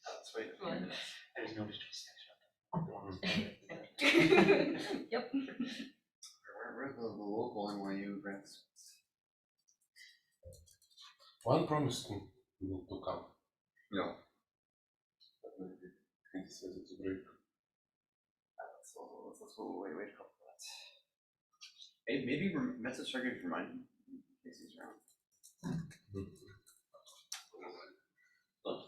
Let's wait a few minutes. There's no distraction. Yep. Where's the local NYU grants? One promised to come. No. But maybe he decided to break. Let's wait a couple minutes. Maybe message target remind him in case he's around. Look.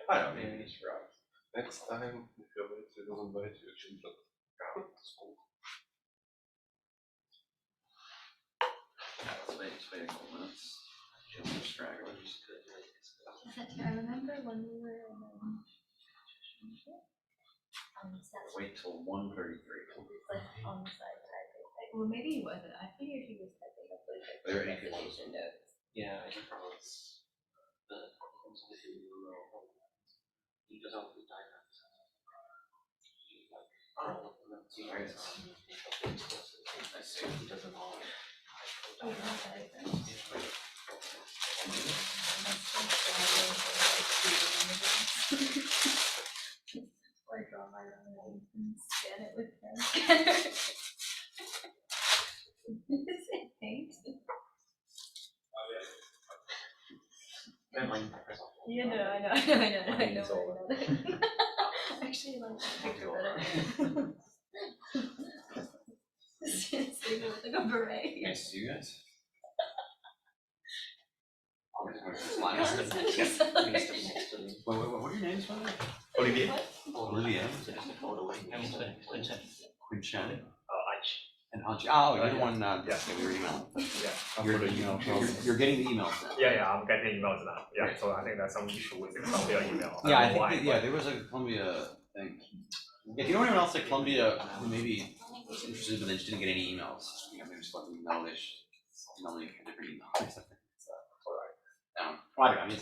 I don't know, maybe he's around. Next time, if you're late, you don't invite you, should come to school. Let's wait a couple minutes. Just stragglers. I remember when we were Wait till 1:33. like on the side typing. Well, maybe he wasn't. I figured he was typing up like There any destination notes. Yeah, I think that was the he does all the diagrams. I see. He doesn't all. Or draw my own name and scan it with pen. Thanks. Yeah, no, I know. Actually, I like that picture better. Sitting with like a beret. Nice to see you guys. What What are your names, by the way? Olivier? Olivier. Quinchan. And Anchi. Oh, you're the one Yeah. that we were emailing. Yeah. You're getting the emails now. Yeah, I'm getting emails now. Yeah, so I think there's some issue with the Columbia email. Yeah, I think there was a Columbia thing. If you know anyone else at Columbia who maybe was interested but then just didn't get any emails, maybe just let them know they should email me a different email or something. Alright. Well, I mean,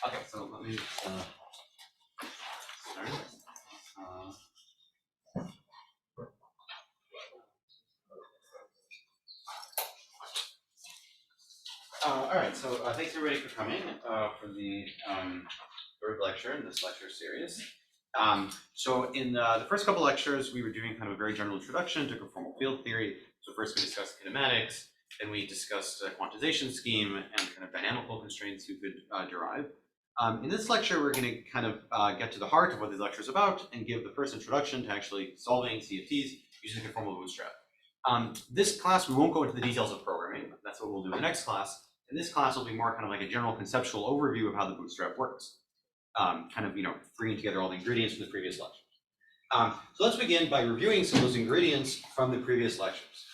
okay, so let me start. All right, so thanks everybody for coming for the third lecture in this lecture series. So in the first couple lectures, we were doing kind of a very general introduction to conformal field theory. So first we discussed kinematics, then we discussed a quantization scheme and kind of dynamical constraints you could derive. In this lecture, we're going to kind of get to the heart of what this lecture is about and give the first introduction to actually solving CFTs using conformal bootstrap. This class, we won't go into the details of programming. That's what we'll do in the next class. In this class will be more kind of like a general conceptual overview of how the bootstrap works. Kind of, bringing together all the ingredients from the previous lectures. So let's begin by reviewing some of those ingredients from the previous lectures.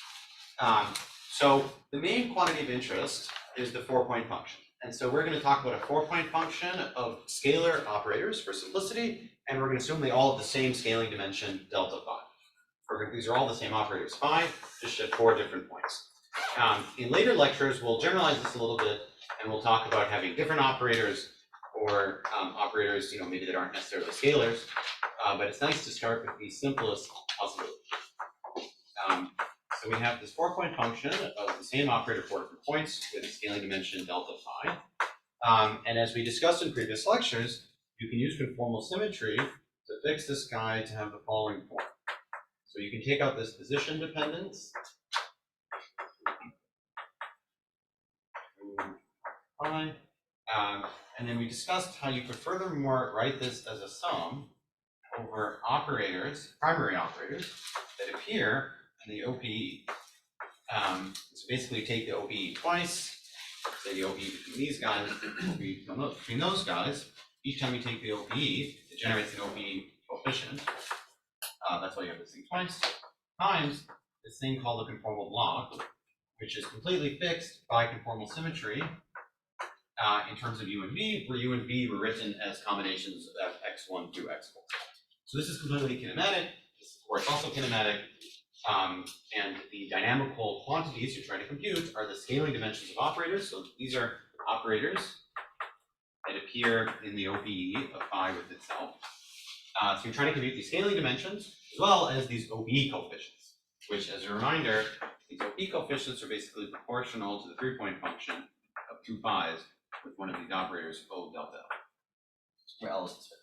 So the main quantity of interest is the 4-point function. And so we're going to talk about a 4-point function of scalar operators for simplicity, and we're going to assume they all have the same scaling dimension, delta phi. These are all the same operators phi, just at 4 different points. In later lectures, we'll generalize this a little bit, and we'll talk about having different operators or operators, maybe that aren't necessarily scalars. But it's nice to start with the simplest possibility. So we have this 4-point function of the same operator 4 different points with a scaling dimension delta phi. And as we discussed in previous lectures, you can use conformal symmetry to fix this guy to have the following form. So you can take out this position dependence. And then we discussed how you could furthermore write this as a sum over operators, primary operators, that appear in the OPE. So basically take the OPE twice, say the OPE between these guys, OPE between those guys. Each time you take the OPE, it generates an OPE coefficient. That's why you have this thing twice, times this thing called the conformal block, which is completely fixed by conformal symmetry in terms of u and v, where u and v were written as combinations of x1 through x4. So this is completely kinematic. This is, of course, also kinematic. And the dynamical quantities you're trying to compute are the scaling dimensions of operators. So these are operators that appear in the OBE of phi with itself. So you're trying to compute these scaling dimensions as well as these OBE coefficients, which, as a reminder, these OBE coefficients are basically proportional to the 3-point function of 2 phi's with one of these operators O delta L, where L is the spin.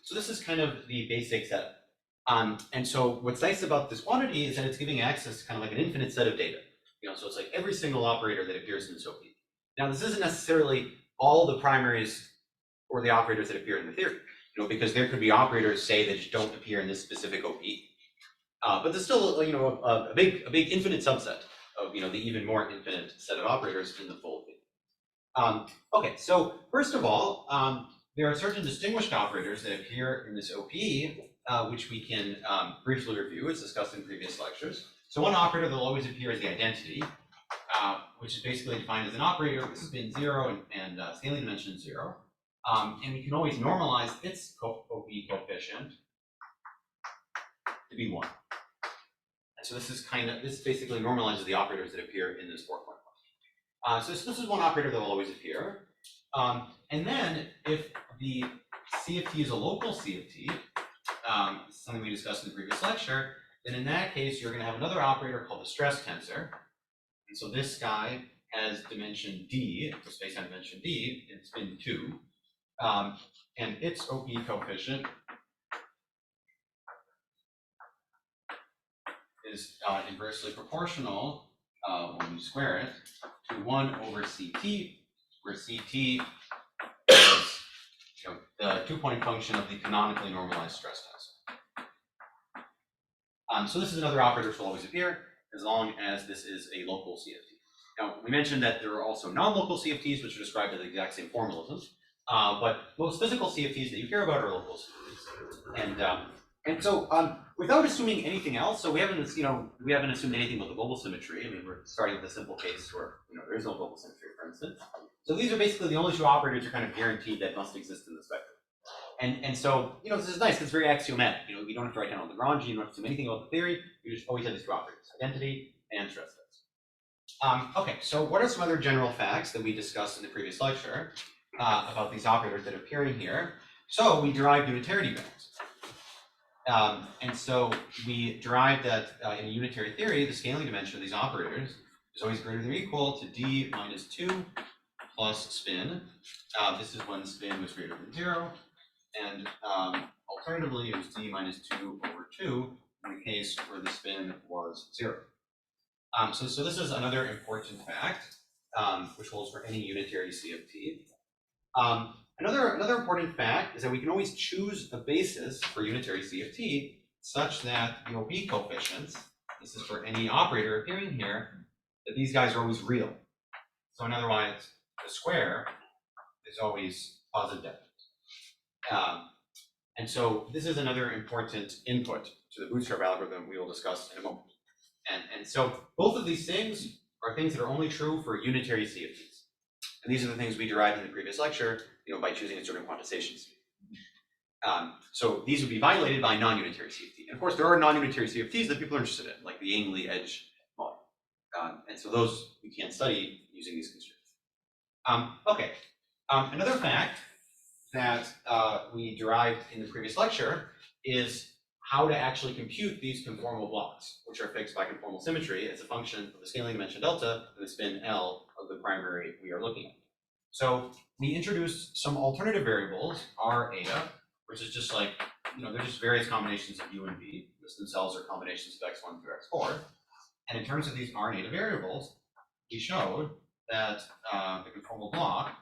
So this is kind of the basic setup. And so what's nice about this quantity is that it's giving access to kind of like an infinite set of data. So it's like every single operator that appears in this OP. Now, this isn't necessarily all the primaries or the operators that appear in the theory, because there could be operators, say, that don't appear in this specific OP. But there's still, a big infinite subset of, the even more infinite set of operators in the full OP. Okay, so first of all, there are certain distinguished operators that appear in this OP, which we can briefly review, as discussed in previous lectures. So one operator that will always appear is the identity, which is basically defined as an operator with spin 0 and scaling dimension 0. And we can always normalize its OP coefficient to be 1. And so this basically normalizes the operators that appear in this 4-point function. So this is one operator that will always appear. And then if the CFT is a local CFT, this is something we discussed in the previous lecture, then in that case, you're going to have another operator called the stress tensor. And so this guy has dimension d, the spacetime dimension d, in spin 2. And its OP coefficient is inversely proportional, when you square it, to 1 over CT, where CT is the 2-point function of the canonically normalized stress tensor. So this is another operator which will always appear as long as this is a local CFT. Now, we mentioned that there are also non-local CFTs, which are described as the exact same formalisms, but most physical CFTs that you care about are local CFTs. And so, without assuming anything else, so we haven't assumed anything about the global symmetry. I mean, we're starting with a simple case where there is no global symmetry, for instance. So these are basically the only 2 operators you're kind of guaranteed that must exist in the spectrum. And so, this is nice because it's very axiomatic. You don't have to write down Lagrange, you don't have to assume anything about the theory. You just always have these 2 operators, identity and stress test. Okay, so what are some other general facts that we discussed in the previous lecture about these operators that appear in here? So we derived unitarity bounds. And so we derived that in a unitary theory, the scaling dimension of these operators is always greater than or equal to d minus 2 plus spin. This is when spin was greater than 0. And alternatively, it was d minus 2 over 2 in the case where the spin was 0. So this is another important fact, which holds for any unitary CFT. Another important fact is that we can always choose a basis for unitary CFT such that the OB coefficients, this is for any operator appearing here, that these guys are always real. So in other words, the square is always positive definite. And so this is another important input to the bootstrap algorithm we will discuss in a moment. And so both of these things are things that are only true for unitary CFTs. And these are the things we derived in the previous lecture, by choosing a certain quantization scheme. So these would be violated by non-unitary CFT. And of course, there are non-unitary CFTs that people are interested in, like the Ainley edge model. And so those we can't study using these constraints. Okay, another fact that we derived in the previous lecture is how to actually compute these conformal blocks, which are fixed by conformal symmetry as a function of the scaling dimension delta and the spin L of the primary we are looking at. So we introduced some alternative variables, R, eta, which is just like, they're just various combinations of u and v. This themselves are combinations of x1 through x4. And in terms of these R and eta variables, we showed that the conformal block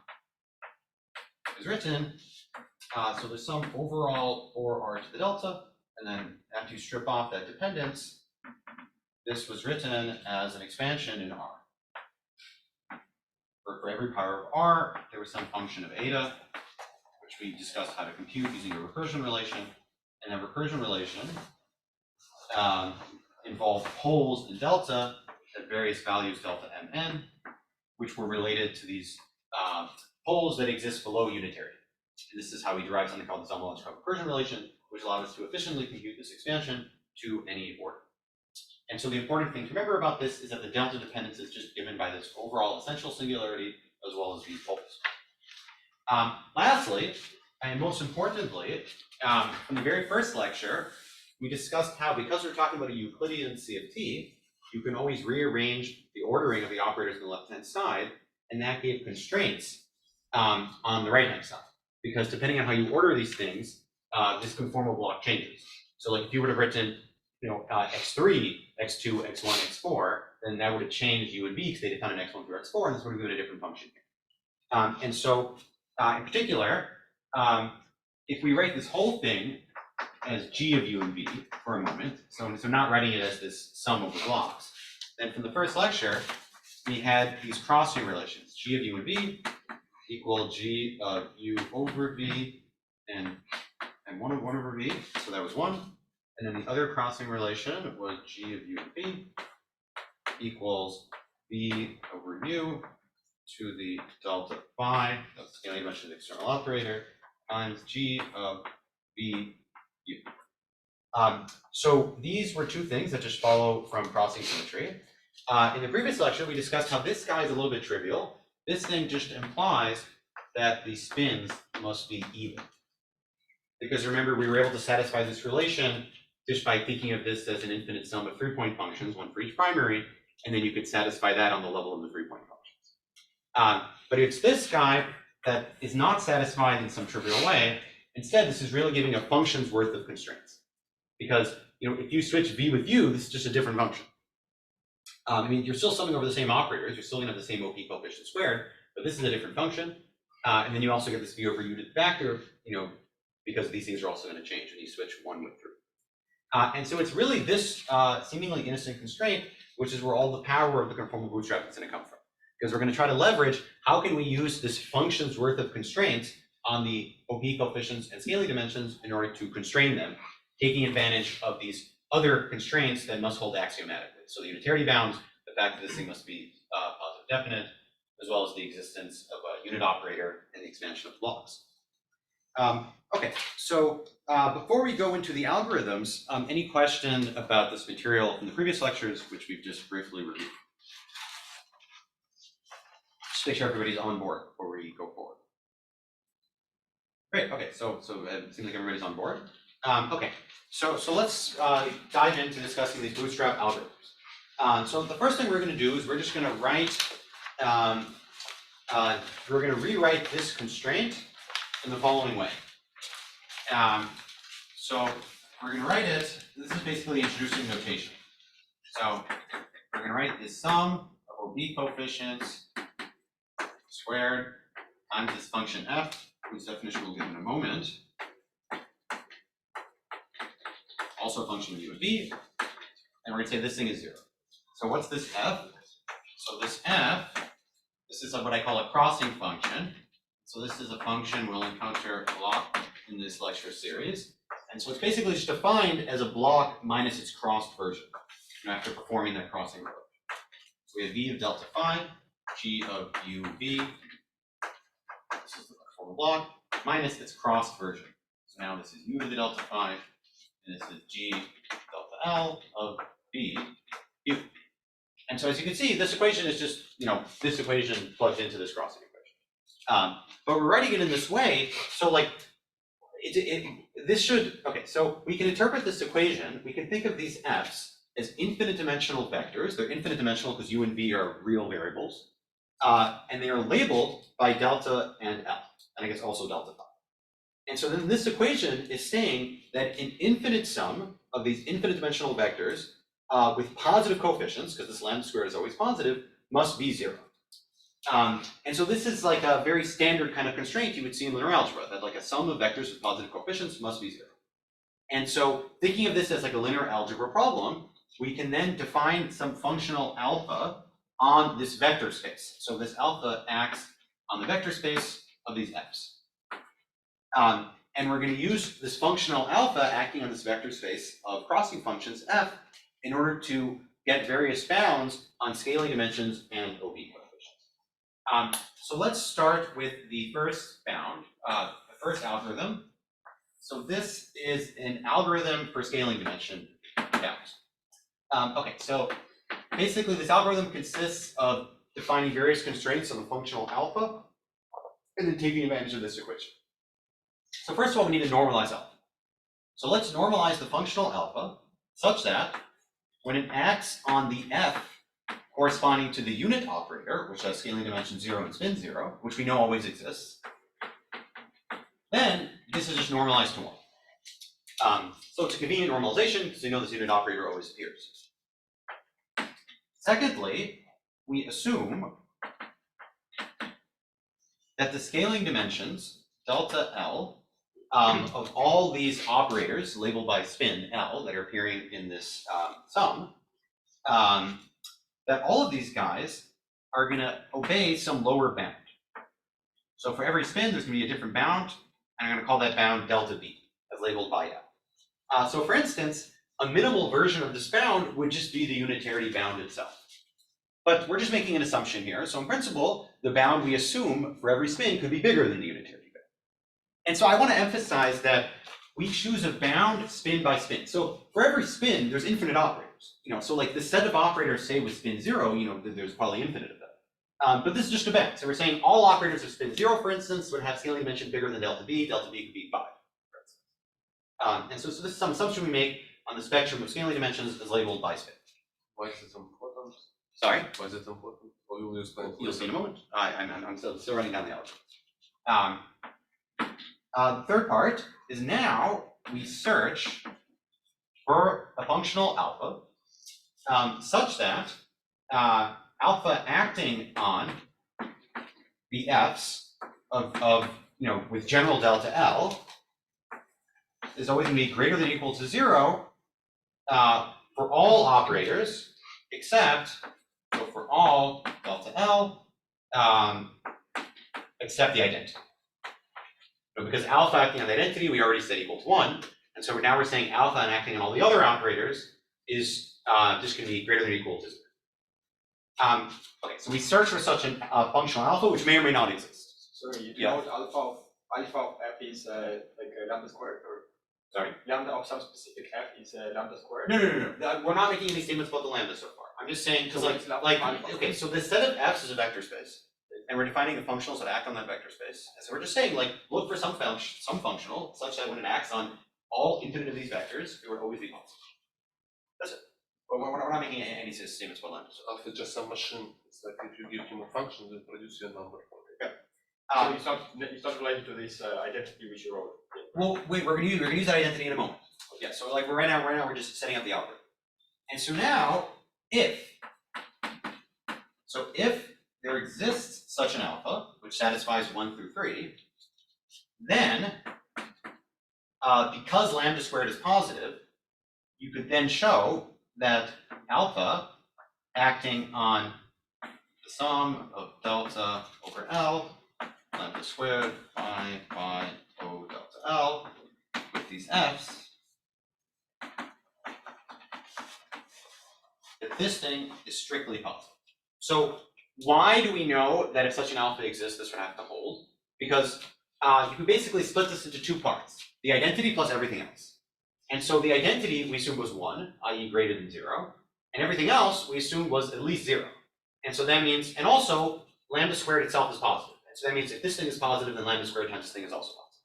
is written, so there's some overall 4r to the delta, and then after you strip off that dependence, this was written as an expansion in R. For every power of R, there was some function of eta, which we discussed how to compute using a recursion relation. And that recursion relation involved poles in delta at various values delta mn, which were related to these poles that exist below unitary. And this is how we derive something called the homological recursion relation, which allowed us to efficiently compute this expansion to any order. And so the important thing to remember about this is that the delta dependence is just given by this overall essential singularity as well as these poles. Lastly, and most importantly, from the very first lecture, we discussed how, because we're talking about a Euclidean CFT, you can always rearrange the ordering of the operators on the left-hand side, and that gave constraints on the right-hand side. Because depending on how you order these things, this conformal block changes. So like if you would have written, x3, x2, x1, x4, then that would have changed U and V because they depend on x1 through x4, and this would have given a different function here. And so in particular, if we write this whole thing as g of u and v for a moment, so not writing it as this sum of the blocks, then from the first lecture, we had these crossing relations, g of u and v equal g of u over v and 1 over v, so that was 1. And then the other crossing relation was g of u and v equals v over u to the delta phi, that's the scaling dimension of the external operator, times g of v u. So these were two things that just follow from crossing symmetry. In the previous lecture, we discussed how this guy is a little bit trivial. This thing just implies that the spins must be even. Because remember, we were able to satisfy this relation just by thinking of this as an infinite sum of 3-point functions, one for each primary, and then you could satisfy that on the level of the 3-point functions. But it's this guy that is not satisfied in some trivial way. Instead, this is really giving a function's worth of constraints. Because if you switch v with u, this is just a different function. I mean, you're still summing over the same operators, you're still going to have the same OP coefficient squared, but this is a different function. And then you also get this v over u to the factor, because these things are also going to change when you switch one with through. And so it's really this seemingly innocent constraint, which is where all the power of the conformal bootstrap is going to come from. Because we're going to try to leverage how can we use this function's worth of constraints on the OP coefficients and scaling dimensions in order to constrain them, taking advantage of these other constraints that must hold axiomatically. So the unitarity bounds, the fact that this thing must be positive definite, as well as the existence of a unit operator and the expansion of blocks. Okay, so before we go into the algorithms, any question about this material from the previous lectures, which we've just briefly reviewed? Just make sure everybody's on board before we go forward. Great, okay, so it seems like everybody's on board. Okay, so let's dive into discussing these bootstrap algorithms. So the first thing we're going to do is we're just going to write, we're going to rewrite this constraint in the following way. So we're going to write it, this is basically introducing notation. So we're going to write this sum of OB coefficients squared times this function f, whose definition we'll give in a moment. Also a function of u and v, and we're going to say this thing is 0. So what's this f? So this f, this is what I call a crossing function. So this is a function we'll encounter a lot in this lecture series. And so it's basically just defined as a block minus its crossed version, after performing that crossing relation. So we have v of delta phi, g of u v, this is the conformal block, minus its crossed version. So now this is u to the delta phi, and this is g delta L of v u. And so as you can see, this equation is just, this equation plugged into this crossing equation. But we're writing it in this way, so like, this should, okay, so we can interpret this equation, we can think of these f's as infinite dimensional vectors. They're infinite dimensional because u and v are real variables. And they are labeled by delta and L, and I guess also delta phi. And so then this equation is saying that an infinite sum of these infinite dimensional vectors with positive coefficients, because this lambda squared is always positive, must be 0. And so this is like a very standard kind of constraint you would see in linear algebra, that like a sum of vectors with positive coefficients must be 0. And so thinking of this as like a linear algebra problem, we can then define some functional alpha on this vector space. So this alpha acts on the vector space of these f's. And we're going to use this functional alpha acting on this vector space of crossing functions f in order to get various bounds on scaling dimensions and OB coefficients. So let's start with the first bound, the first algorithm. So this is an algorithm for scaling dimension bounds. Okay, so basically this algorithm consists of defining various constraints on the functional alpha and then taking advantage of this equation. So first of all, we need to normalize alpha. So let's normalize the functional alpha such that when it acts on the f corresponding to the unit operator, which has scaling dimension 0 and spin 0, which we know always exists, then this is just normalized to 1. So it's a convenient normalization because we know this unit operator always appears. Secondly, we assume that the scaling dimensions, delta L, of all these operators labeled by spin L that are appearing in this sum, that all of these guys are going to obey some lower bound. So for every spin, there's going to be a different bound, and I'm going to call that bound delta B, as labeled by L. So for instance, a minimal version of this bound would just be the unitarity bound itself. But we're just making an assumption here. So in principle, the bound we assume for every spin could be bigger than the unitary bound. And so I want to emphasize that we choose a bound spin by spin. So for every spin, there's infinite operators. So like the set of operators, say with spin 0, there's probably infinite of them. But this is just a bound. So we're saying all operators of spin 0, for instance, would have scaling dimension bigger than delta B. Delta B could be 5, for instance. And so this is some assumption we make on the spectrum of scaling dimensions as labeled by spin. Why is it important? Sorry? Why is it important? Or you will explain? You'll see in a moment. I'm still running down the algorithm. The third part is now we search for a functional alpha such that alpha acting on the f's of with general delta L is always going to be greater than or equal to 0 for all operators except for all delta L except the identity. Because alpha acting on the identity we already said equal to 1, and so now we're saying alpha and acting on all the other operators is just going to be greater than or equal to 0. Okay, so we search for such a functional alpha which may or may not exist. Sorry, you know alpha of f is like a lambda squared, or Sorry? lambda of some specific f is lambda squared? No. We're not making any statements about the lambda so far. I'm just saying because okay, so the set of f's is a vector space. And we're defining the functionals that act on that vector space. And so we're just saying, look for some functional such that when it acts on all infinite of these vectors, it would always be positive. That's it. But we're not making any statements about lambda. So alpha is just some machine. It's like if you give him a function, it produces a number for it. So it's not related to this identity which you wrote. Well, wait, we're gonna use that identity in a moment. Yeah, so like right now we're just setting up the algorithm. And so now if there exists such an alpha which satisfies 1 through 3, then because lambda squared is positive, you could then show that alpha acting on the sum of delta over L, lambda squared by O delta L with these f's, that this thing is strictly positive. So why do we know that if such an alpha exists, this would have to hold? Because you can basically split this into 2 parts, the identity plus everything else. And so the identity we assumed was 1, i.e. greater than 0, and everything else we assumed was at least 0. And so that means, and also lambda squared itself is positive. And so that means if this thing is positive, then lambda squared times this thing is also positive.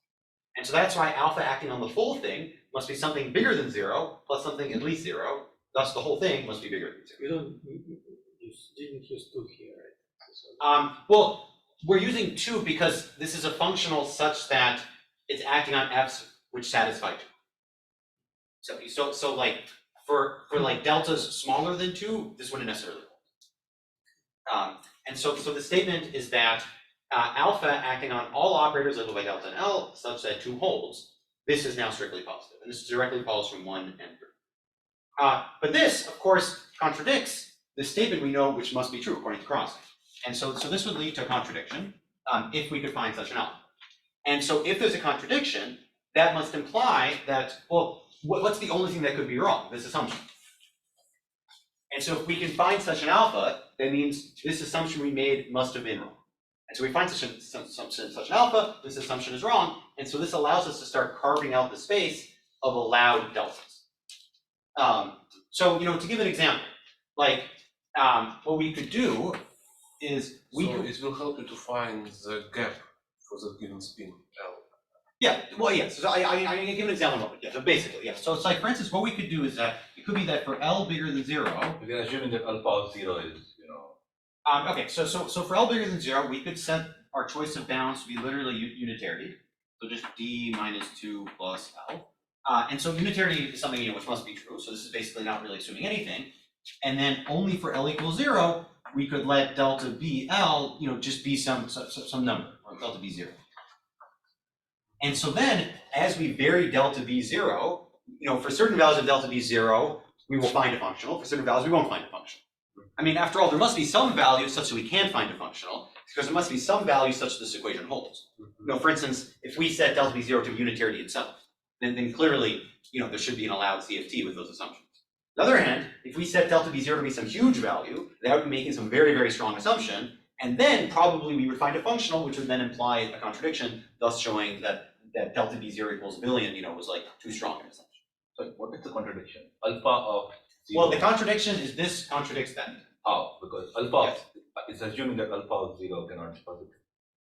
And so that's why alpha acting on the full thing must be something bigger than 0 plus something at least 0. Thus the whole thing must be bigger than 0. You didn't use 2 here, right? Well, we're using 2 because this is a functional such that it's acting on f's which satisfy 2. So like for like deltas smaller than 2, this wouldn't necessarily hold. And so the statement is that alpha acting on all operators labeled by delta and L such that 2 holds. This is now strictly positive, and this directly follows from 1 and 3. But this, of course, contradicts the statement we know which must be true according to crossing. And so this would lead to a contradiction if we could find such an alpha. And so if there's a contradiction, that must imply that, well, what's the only thing that could be wrong? This assumption. And so if we can find such an alpha, that means this assumption we made must have been wrong. And so we find such an alpha, this assumption is wrong, and so this allows us to start carving out the space of allowed deltas. So, to give an example, like what we could do is it will help you to find the gap for the given spin L. Yeah, well, yeah, so I can give an example of it, yeah, so basically, yeah. So it's like, for instance, what we could do is that, it could be that for L bigger than 0. We can assume that alpha of 0 is, Okay, so for L bigger than 0, we could set our choice of bounds to be literally unitarity. So just D minus 2 plus L. And so unitarity is something, which must be true, so this is basically not really assuming anything. And then only for L equals 0, we could let delta BL, just be some number, or delta B 0. And so then, as we vary delta B 0, for certain values of delta B 0, we will find a functional. For certain values, we won't find a functional. I mean, after all, there must be some value such that we can find a functional, because there must be some value such that this equation holds. For instance, if we set delta B 0 to unitarity itself, then clearly, there should be an allowed CFT with those assumptions. On the other hand, if we set delta B 0 to be some huge value, that would be making some very, very strong assumption, and then probably we would find a functional, which would then imply a contradiction, thus showing that delta B 0 equals a billion, was like too strong an assumption. So what is the contradiction? Alpha of 0. Well, the contradiction is this contradicts that. How? Because alpha is assuming that alpha of 0 cannot be positive.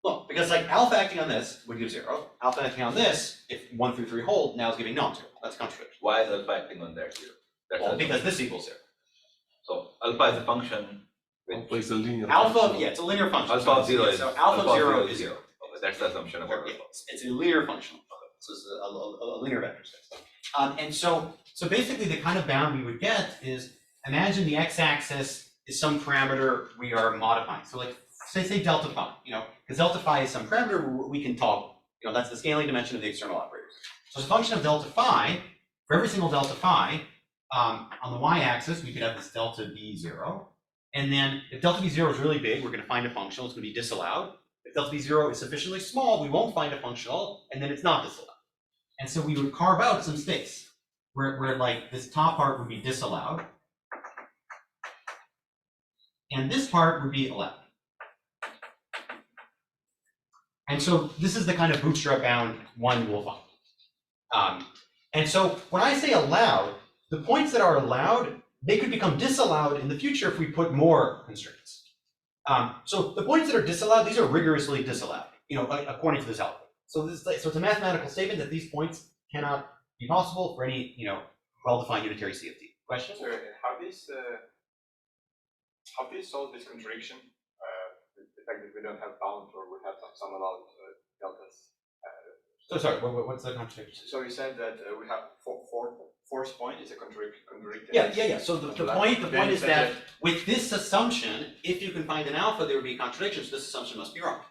Well, because like alpha acting on this would give 0. Alpha acting on this, if 1 through 3 hold, now is giving non-zero. That's a contradiction. Why is alpha acting on that 0? Well, because this equals 0. So alpha is a function. Alpha is a linear Alpha, function. yeah, it's a linear function. Alpha of 0 is so alpha of 0 is 0. Okay, that's the assumption about Yeah, alpha. it's a linear function. So it's a linear vector space. And so basically the kind of bound we would get is, imagine the x-axis is some parameter we are modifying. So like say delta phi, because delta phi is some parameter we can toggle. That's the scaling dimension of the external operators. So as a function of delta phi, for every single delta phi, on the y-axis we could have this delta b0. And then if delta b0 is really big, we're going to find a functional, it's going to be disallowed. If delta b0 is sufficiently small, we won't find a functional, and then it's not disallowed. And so we would carve out some space where like this top part would be disallowed, and this part would be allowed. And so this is the kind of bootstrap bound one we'll find. And so when I say allowed, the points that are allowed, they could become disallowed in the future if we put more constraints. So the points that are disallowed, these are rigorously disallowed, according to this algorithm. So it's a mathematical statement that these points cannot be possible for any, well-defined unitary CFT. Question? So how do you solve this contradiction? The fact that we don't have bounds or we have some allowed deltas. So sorry, what's the contradiction? So you said that we have force point is a contradiction. Yeah. So the point is that with this assumption, if you can find an alpha, there would be a contradiction, so this assumption must be wrong.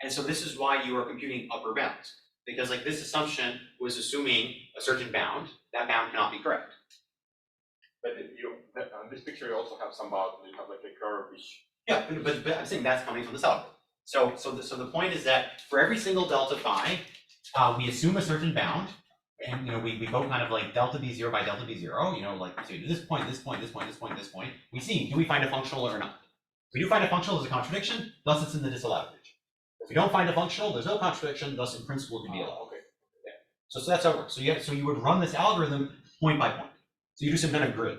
And so this is why you are computing upper bounds. Because like this assumption was assuming a certain bound, that bound cannot be correct. But on this picture you also have some bound, you have like a curve which. Yeah, but I'm saying that's coming from this algorithm. So the point is that for every single delta phi, we assume a certain bound, and we go kind of like delta b0 by delta b0, like so this point, this point, this point, this point, this point. We see, do we find a functional or not? If we do find a functional, there's a contradiction, thus it's in the disallowed region. If we don't find a functional, there's no contradiction, thus in principle it could be allowed. Okay. Yeah. So that's how it works. So you would run this algorithm point by point. So you do some kind of grid,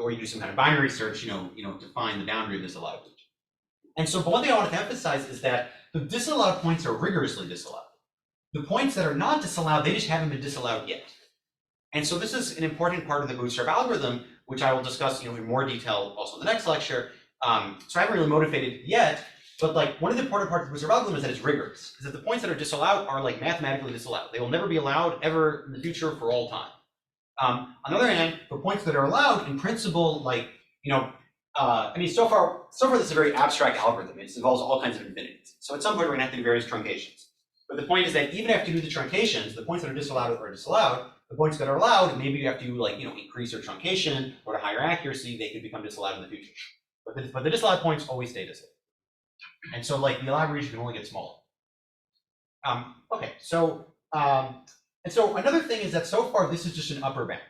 or you do some kind of binary search, to find the boundary of this allowed region. And so, but one thing I wanted to emphasize is that the disallowed points are rigorously disallowed. The points that are not disallowed, they just haven't been disallowed yet. And so this is an important part of the bootstrap algorithm, which I will discuss, in more detail also in the next lecture. So I haven't really motivated yet, but like one of the important parts of the bootstrap algorithm is that it's rigorous. Is that the points that are disallowed are like mathematically disallowed. They will never be allowed ever in the future for all time. On the other hand, the points that are allowed, in principle, like, so far this is a very abstract algorithm. It involves all kinds of infinities. So at some point we're gonna have to do various truncations. But the point is that even after you do the truncations, the points that are disallowed are disallowed. The points that are allowed, maybe you have to increase your truncation or to higher accuracy, they could become disallowed in the future. But the disallowed points always stay disallowed. And so like the allowed region can only get smaller. Okay, so and so another thing is that so far this is just an upper bound.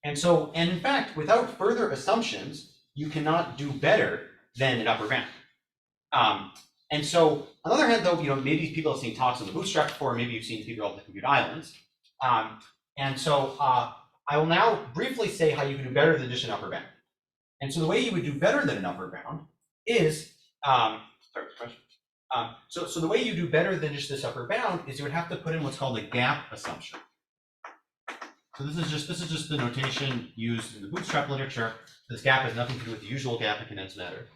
And so, and in fact, without further assumptions, you cannot do better than an upper bound. And so, on the other hand, though, maybe people have seen talks on the bootstrap before, maybe you've seen people on the compute islands. And so, I will now briefly say how you can do better than just an upper bound. And so the way you would do better than an upper bound is, so the way you do better than just this upper bound is you would have to put in what's called a gap assumption. So this is just the notation used in the bootstrap literature. This gap has nothing to do with the usual gap in condensed matter.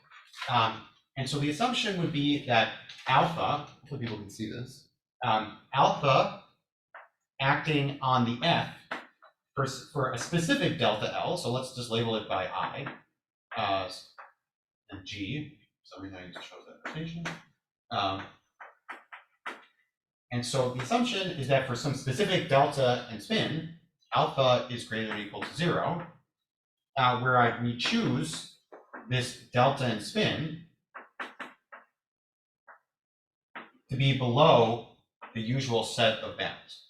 And so the assumption would be that alpha, hopefully people can see this, alpha acting on the F for a specific delta L, so let's just label it by I, and G, for some reason I just chose that notation. And so the assumption is that for some specific delta and spin, alpha is greater than or equal to 0, where we choose this delta and spin to be below the usual set of bounds.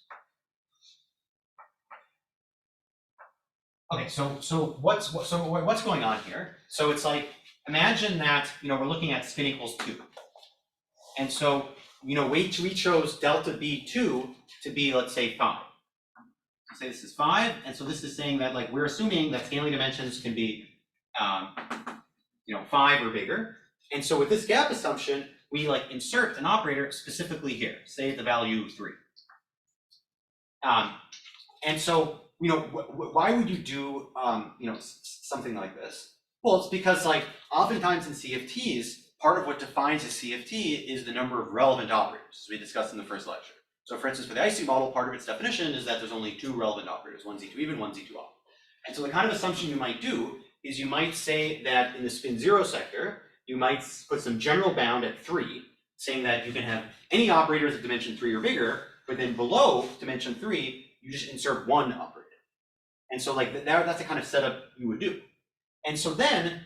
Okay, so what's going on here? So it's like, imagine that we're looking at spin equals 2, and so we chose delta B2 to be, let's say, 5. Say this is 5, and so this is saying that we're assuming that scaling dimensions can be 5 or bigger. And so with this gap assumption, we insert an operator specifically here, say the value 3. And so why would you do something like this? Well, it's because oftentimes in CFTs, part of what defines a CFT is the number of relevant operators, as we discussed in the first lecture. So for instance, for the Ising model, part of its definition is that there's only 2 relevant operators, one Z2 even, one Z2 off. And so the kind of assumption you might do is you might say that in the spin 0 sector, you might put some general bound at 3, saying that you can have any operators at dimension 3 or bigger, but then below dimension 3, you just insert one operator. And so that's the kind of setup you would do. And so then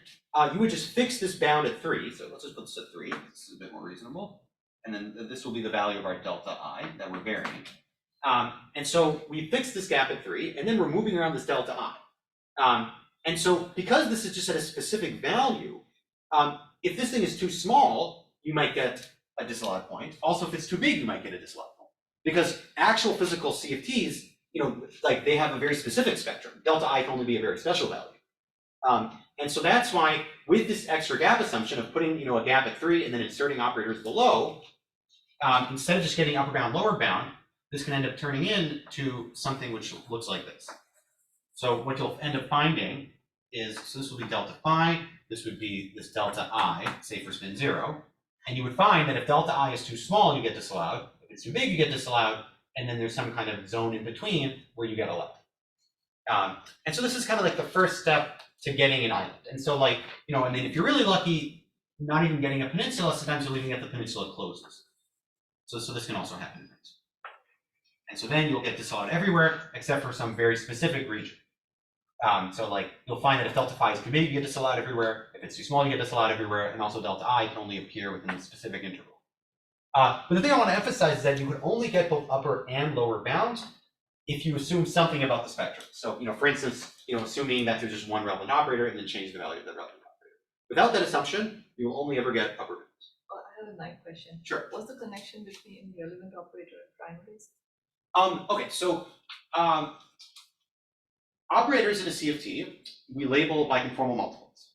you would just fix this bound at 3. So let's just put this at 3. This is a bit more reasonable. And then this will be the value of our delta I that we're varying. And so we fix this gap at 3, and then we're moving around this delta I. And so because this is just at a specific value, if this thing is too small, you might get a disallowed point. Also, if it's too big, you might get a disallowed point. Because actual physical CFTs, they have a very specific spectrum. Delta I can only be a very special value. And so that's why with this extra gap assumption of putting a gap at 3 and then inserting operators below, instead of just getting upper bound, lower bound, this can end up turning into something which looks like this. So what you'll end up finding is, so this will be delta phi, this would be this delta I, say for spin 0, and you would find that if delta I is too small, you get disallowed. If it's too big, you get disallowed, and then there's some kind of zone in between where you get allowed. And so this is kind of the first step to getting an island. And so and then if you're really lucky, not even getting a peninsula, sometimes you're leaving at the peninsula closes. So this can also happen. And so then you'll get disallowed everywhere except for some very specific region. So you'll find that if delta phi is too big, you get disallowed everywhere. If it's too small, you get disallowed everywhere. And also delta I can only appear within a specific interval. But the thing I want to emphasize is that you could only get both upper and lower bounds if you assume something about the spectrum. So, for instance, assuming that there's just one relevant operator and then change the value of that relevant operator. Without that assumption, you will only ever get upper bounds. I have a nice question. Sure. What's the connection between relevant operator and primaries? Okay, so operators in a CFT, we label by conformal multiples,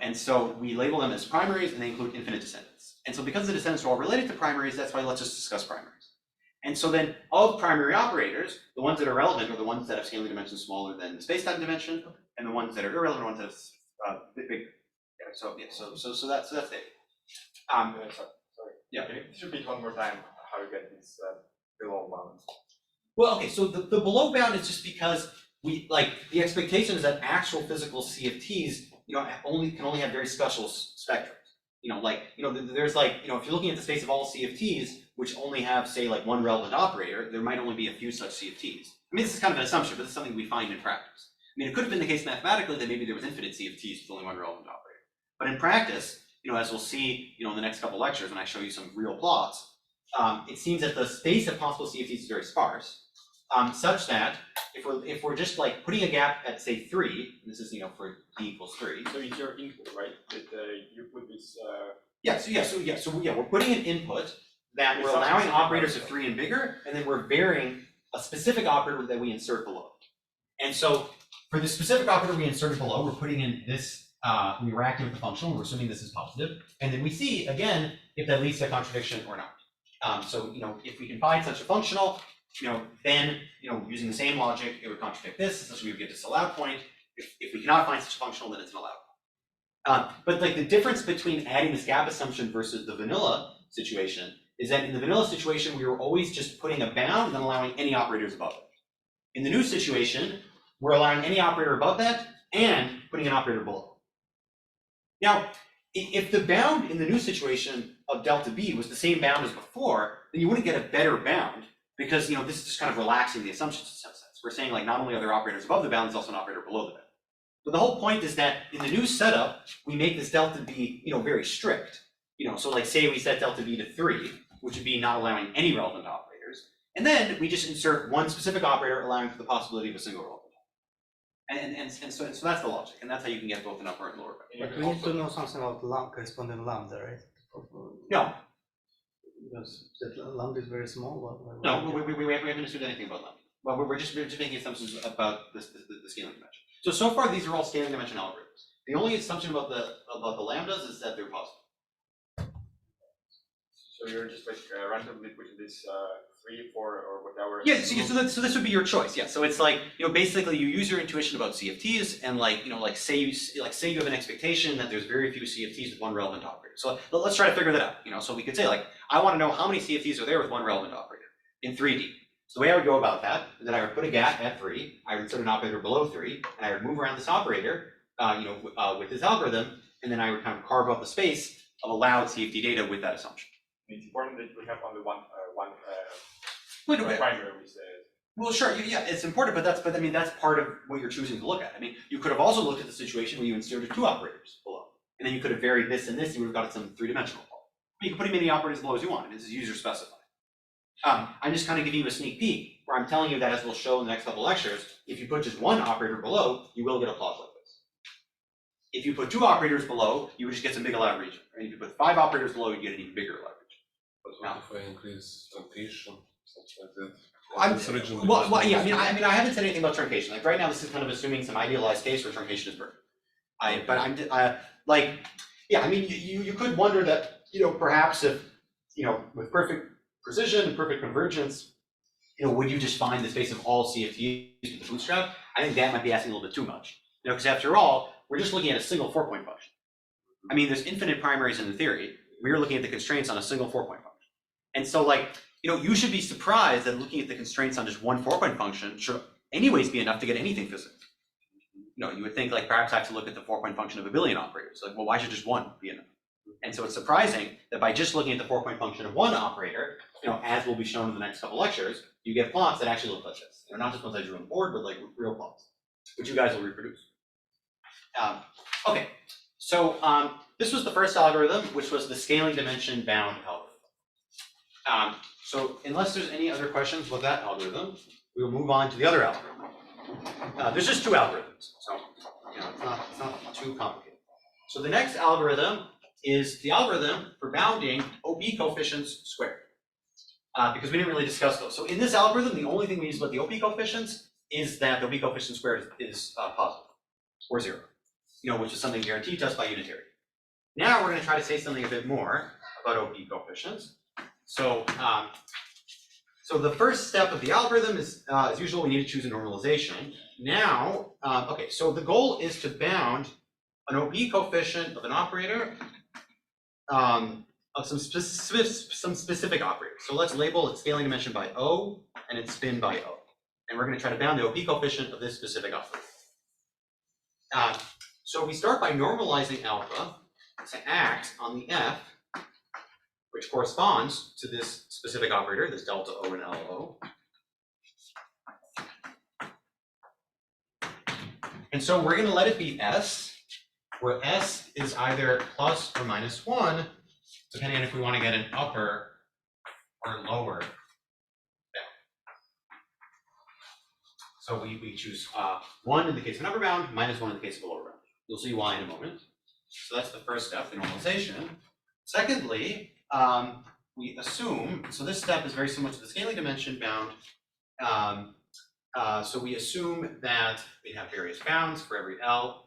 and so we label them as primaries and they include infinite descendants. And so because the descendants are all related to primaries, that's why let's just discuss primaries. And so then of primary operators, the ones that are relevant are the ones that have scaling dimensions smaller than the spacetime dimension, and the ones that are irrelevant are the ones that have bigger. Yeah, so that's it. Sorry. Yeah. Can you just repeat one more time how you get these below bounds? Well, okay, so the below bound is just because we the expectation is that actual physical CFTs, can only have very special spectrums. There's if you're looking at the space of all CFTs, which only have, say, one relevant operator, there might only be a few such CFTs. I mean, this is kind of an assumption, but this is something we find in practice. I mean, it could have been the case mathematically that maybe there was infinite CFTs with only one relevant operator. But in practice, as we'll see, in the next couple lectures when I show you some real plots, it seems that the space of possible CFTs is very sparse. such that if we're just like putting a gap at say 3, this is for d equals 3. So it's your input, right? That you put this. So we're putting an input that we're Some allowing specific operators of value. 3 and bigger, and then we're varying a specific operator that we insert below. And so for the specific operator we inserted below, we're putting in this, we were acting with the functional, we're assuming this is positive, and then we see again if that leads to a contradiction or not. So if we can find such a functional, then using the same logic, it would contradict this, so we would get disallowed point. If we cannot find such a functional, then it's an allowed. But like the difference between adding this gap assumption versus the vanilla situation is that in the vanilla situation, we were always just putting a bound and then allowing any operators above it. In the new situation, we're allowing any operator above that and putting an operator below. Now, if the bound in the new situation of delta b was the same bound as before, then you wouldn't get a better bound because this is just kind of relaxing the assumptions in some sense. We're saying like not only are there operators above the bound, there's also an operator below the bound. But the whole point is that in the new setup, we make this delta b very strict. So like say we set delta b to 3, which would be not allowing any relevant operators, and then we just insert one specific operator allowing for the possibility of a single relevant operator. And so that's the logic, and that's how you can get both an upper and lower bound. But we need to know something about corresponding lambda, right? No, Because that lambda is very small. no, we haven't understood anything about lambda. Well, we're just making assumptions about the scaling dimension. So far, these are all scaling dimension algorithms. The only assumption about the lambdas is that they're positive. So you're just like randomly putting this 3, 4, or whatever. Yeah, so this would be your choice. Yeah, so it's like basically you use your intuition about CFTs and like say you have an expectation that there's very few CFTs with one relevant operator. So let's try to figure that out. So we could say like I want to know how many CFTs are there with one relevant operator in 3D. So the way I would go about that is that I would put a gap at 3, I would insert an operator below 3, and I would move around this operator, with this algorithm, and then I would kind of carve out the space of allowed CFT data with that assumption. It's important that we have only one Wait, primary. We say. well, sure, yeah, it's important, but that's part of what you're choosing to look at. I mean, you could have also looked at the situation where you inserted 2 operators below, and then you could have varied this and this, you would have got some 3-dimensional form. You can put as many operators below as you want. This is user specified. I'm just kind of giving you a sneak peek where I'm telling you that, as we'll show in the next couple of lectures, if you put just 1 operator below, you will get a plot like this. If you put 2 operators below, you would just get some big allowed region. And if you put 5 operators below, you get an even bigger allowed region. But what if I increase truncation, something like that? Well, yeah. I haven't said anything about truncation. Like right now, this is kind of assuming some idealized case where truncation is perfect. You could wonder that perhaps if with perfect precision and perfect convergence, would you just find the space of all CFTs with the bootstrap? I think that might be asking a little bit too much. Because after all, we're just looking at a single 4-point function. I mean, there's infinite primaries in the theory. We're looking at the constraints on a single 4-point function. And so you should be surprised that looking at the constraints on just one 4-point function should anyways be enough to get anything physics. You would think like perhaps I have to look at the 4-point function of a billion operators. Like, well, why should just one be enough? And so it's surprising that by just looking at the 4-point function of one operator, as will be shown in the next couple lectures, you get plots that actually look like this. Not just ones I drew on the board, but like real plots, which you guys will reproduce. Okay, so this was the first algorithm, which was the scaling dimension bound algorithm. So unless there's any other questions with that algorithm, we will move on to the other algorithm. There's just 2 algorithms, so it's not too complicated. So the next algorithm is the algorithm for bounding OP coefficients squared, because we didn't really discuss those. So in this algorithm, the only thing we use about the OP coefficients is that the OP coefficient squared is positive or 0, which is something guaranteed to us by unitary. Now we're going to try to say something a bit more about OP coefficients. So the first step of the algorithm is, as usual, we need to choose a normalization. Now, okay, so the goal is to bound an OP coefficient of an operator of some specific operator. So let's label its scaling dimension by O and its spin by O. And we're going to try to bound the OP coefficient of this specific operator. So we start by normalizing alpha to act on the F, which corresponds to this specific operator, this delta O and LO. And so we're going to let it be S, where S is either plus or minus 1, depending on if we want to get an upper or lower So we choose 1 in the case of an upper bound, minus 1 in the case of a lower bound. You'll see why in a moment. So that's the first step, the normalization. Secondly, we assume, so this step is very similar to the scaling dimension bound. So we assume that we have various bounds for every L,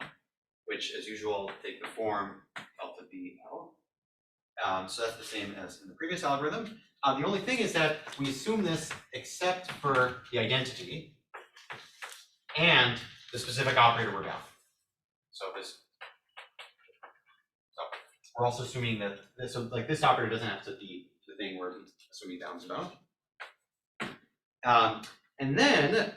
which as usual take the form delta BL. So that's the same as in the previous algorithm. The only thing is that we assume this except for the identity and the specific operator we're bound. So we're also assuming that this operator doesn't have to be the thing we're assuming bounds about. And then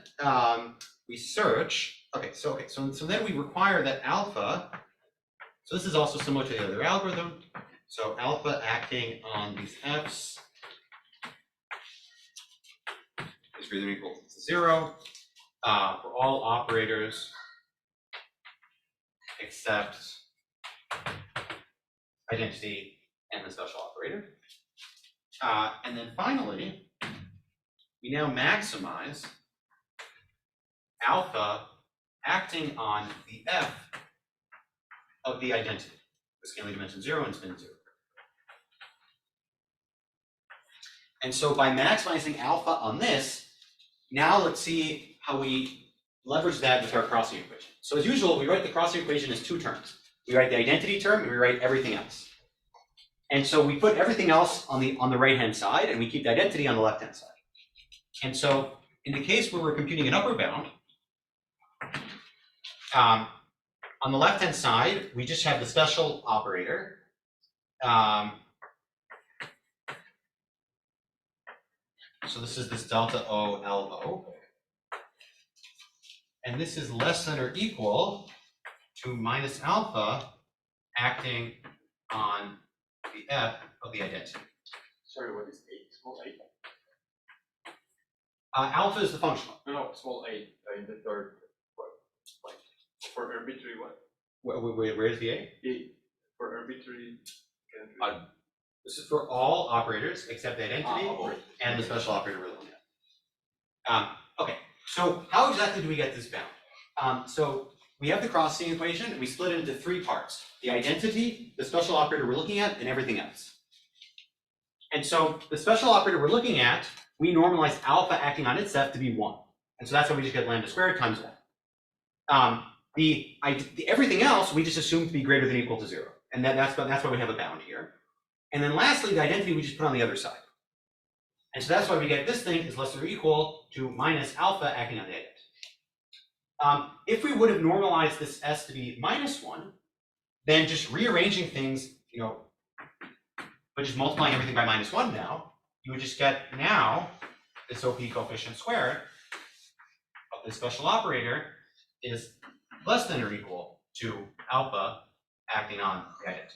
we search. So then we require that alpha. So this is also similar to the other algorithm. So alpha acting on these f's is greater than or equal to 0 for all operators except identity and the special operator. And then finally, we now maximize alpha acting on the f of the identity, the scaling dimension 0 and spin 0. And so by maximizing alpha on this, now let's see how we leverage that with our crossing equation. So as usual, we write the crossing equation as 2 terms. We write the identity term and we write everything else. And so we put everything else on the right-hand side and we keep the identity on the left-hand side. And so in the case where we're computing an upper bound, on the left-hand side, we just have the special operator. So this is this delta O L O. And this is less than or equal to minus alpha acting on the f of the identity. Sorry, what is a? Small a? Alpha is the functional. No, small a in the third. What? Like for arbitrary what? Where is the A? A for arbitrary. This is for all operators except the identity and the special operator we're looking at. Okay, so how exactly do we get this bound? So we have the crossing equation and we split it into 3 parts: the identity, the special operator we're looking at, and everything else. And so the special operator we're looking at, we normalize alpha acting on its f to be 1. And so that's why we just get lambda squared times 1. The everything else we just assume to be greater than or equal to 0. And that's why we have a bound here. And then lastly, the identity we just put on the other side. And so that's why we get this thing is less than or equal to minus alpha acting on the identity. If we would have normalized this s to be minus 1, then just rearranging things, but just multiplying everything by minus 1 now, you would just get now this OP coefficient squared of the special operator is less than or equal to alpha acting on the identity.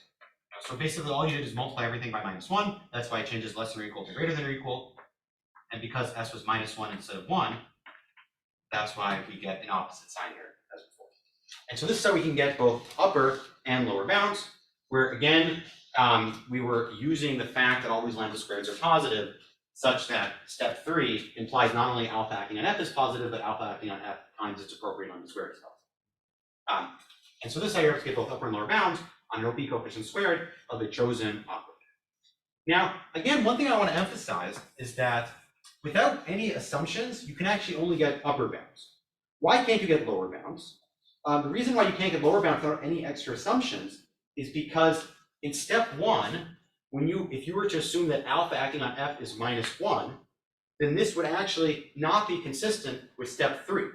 So basically all you did is multiply everything by minus 1. That's why it changes less than or equal to greater than or equal. And because s was minus 1 instead of 1, that's why we get an opposite sign here as before. And so this is how we can get both upper and lower bounds, where again, we were using the fact that all these lambda squareds are positive, such that step 3 implies not only alpha acting on f is positive, but alpha acting on f times its appropriate lambda squared is positive. And so this is how you're able to get both upper and lower bounds on an OP coefficient squared of the chosen operator. Now, again, one thing I want to emphasize is that without any assumptions, you can actually only get upper bounds. Why can't you get lower bounds? The reason why you can't get lower bounds without any extra assumptions is because in step 1, if you were to assume that alpha acting on f is minus 1, then this would actually not be consistent with step 3.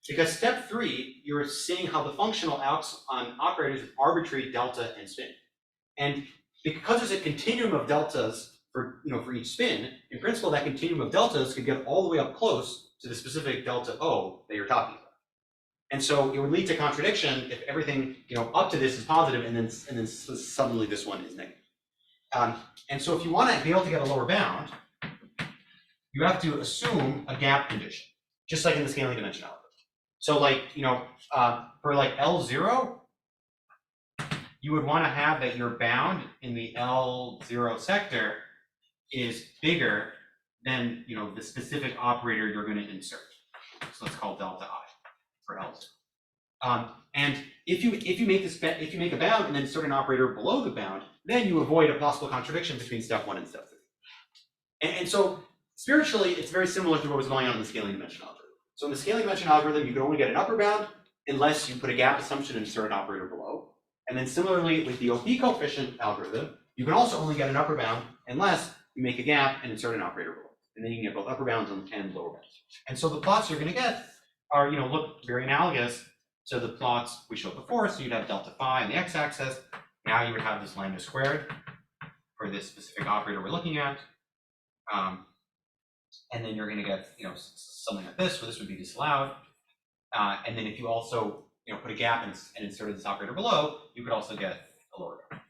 Because step 3, you're seeing how the functional acts on operators with arbitrary delta and spin. And because there's a continuum of deltas for each spin, in principle that continuum of deltas could get all the way up close to the specific delta O that you're talking about. And so it would lead to contradiction if everything up to this is positive and then suddenly this one is negative. And so if you want to be able to get a lower bound, you have to assume a gap condition, just like in the scaling dimension algorithm. So for L0, you would want to have that your bound in the L0 sector is bigger than the specific operator you're going to insert. So let's call delta I for L0. And if you make a bound and then insert an operator below the bound, then you avoid a possible contradiction between step 1 and step 3. And so spiritually, it's very similar to what was going on in the scaling dimension algorithm. So in the scaling dimension algorithm, you can only get an upper bound unless you put a gap assumption and insert an operator below. And then similarly with the OP coefficient algorithm, you can also only get an upper bound unless you make a gap and insert an operator below. And then you can get both upper bounds and lower bounds. And so the plots you're going to get are, look very analogous to the plots we showed before. So you'd have delta phi on the x-axis. Now you would have this lambda squared for this specific operator we're looking at. And then you're going to get, something like this, where this would be disallowed. And then if you also, put a gap and inserted this operator below, you could also get a lower bound.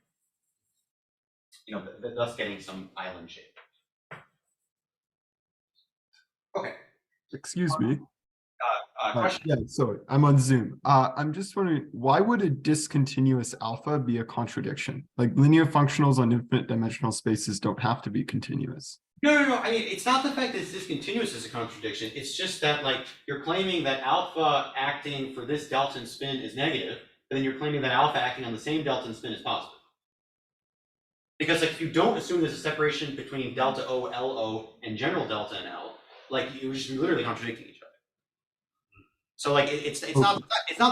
Thus getting some island shape. Okay. Excuse me. Question? Yeah, sorry, I'm on Zoom. I'm just wondering, why would a discontinuous alpha be a contradiction? Like linear functionals on infinite dimensional spaces don't have to be continuous. No. I mean, it's not the fact that it's discontinuous as a contradiction. It's just that, you're claiming that alpha acting for this delta and spin is negative, but then you're claiming that alpha acting on the same delta and spin is positive. Because, if you don't assume there's a separation between delta O, LO, and general delta and L, you would just be literally contradicting each other. So, it's not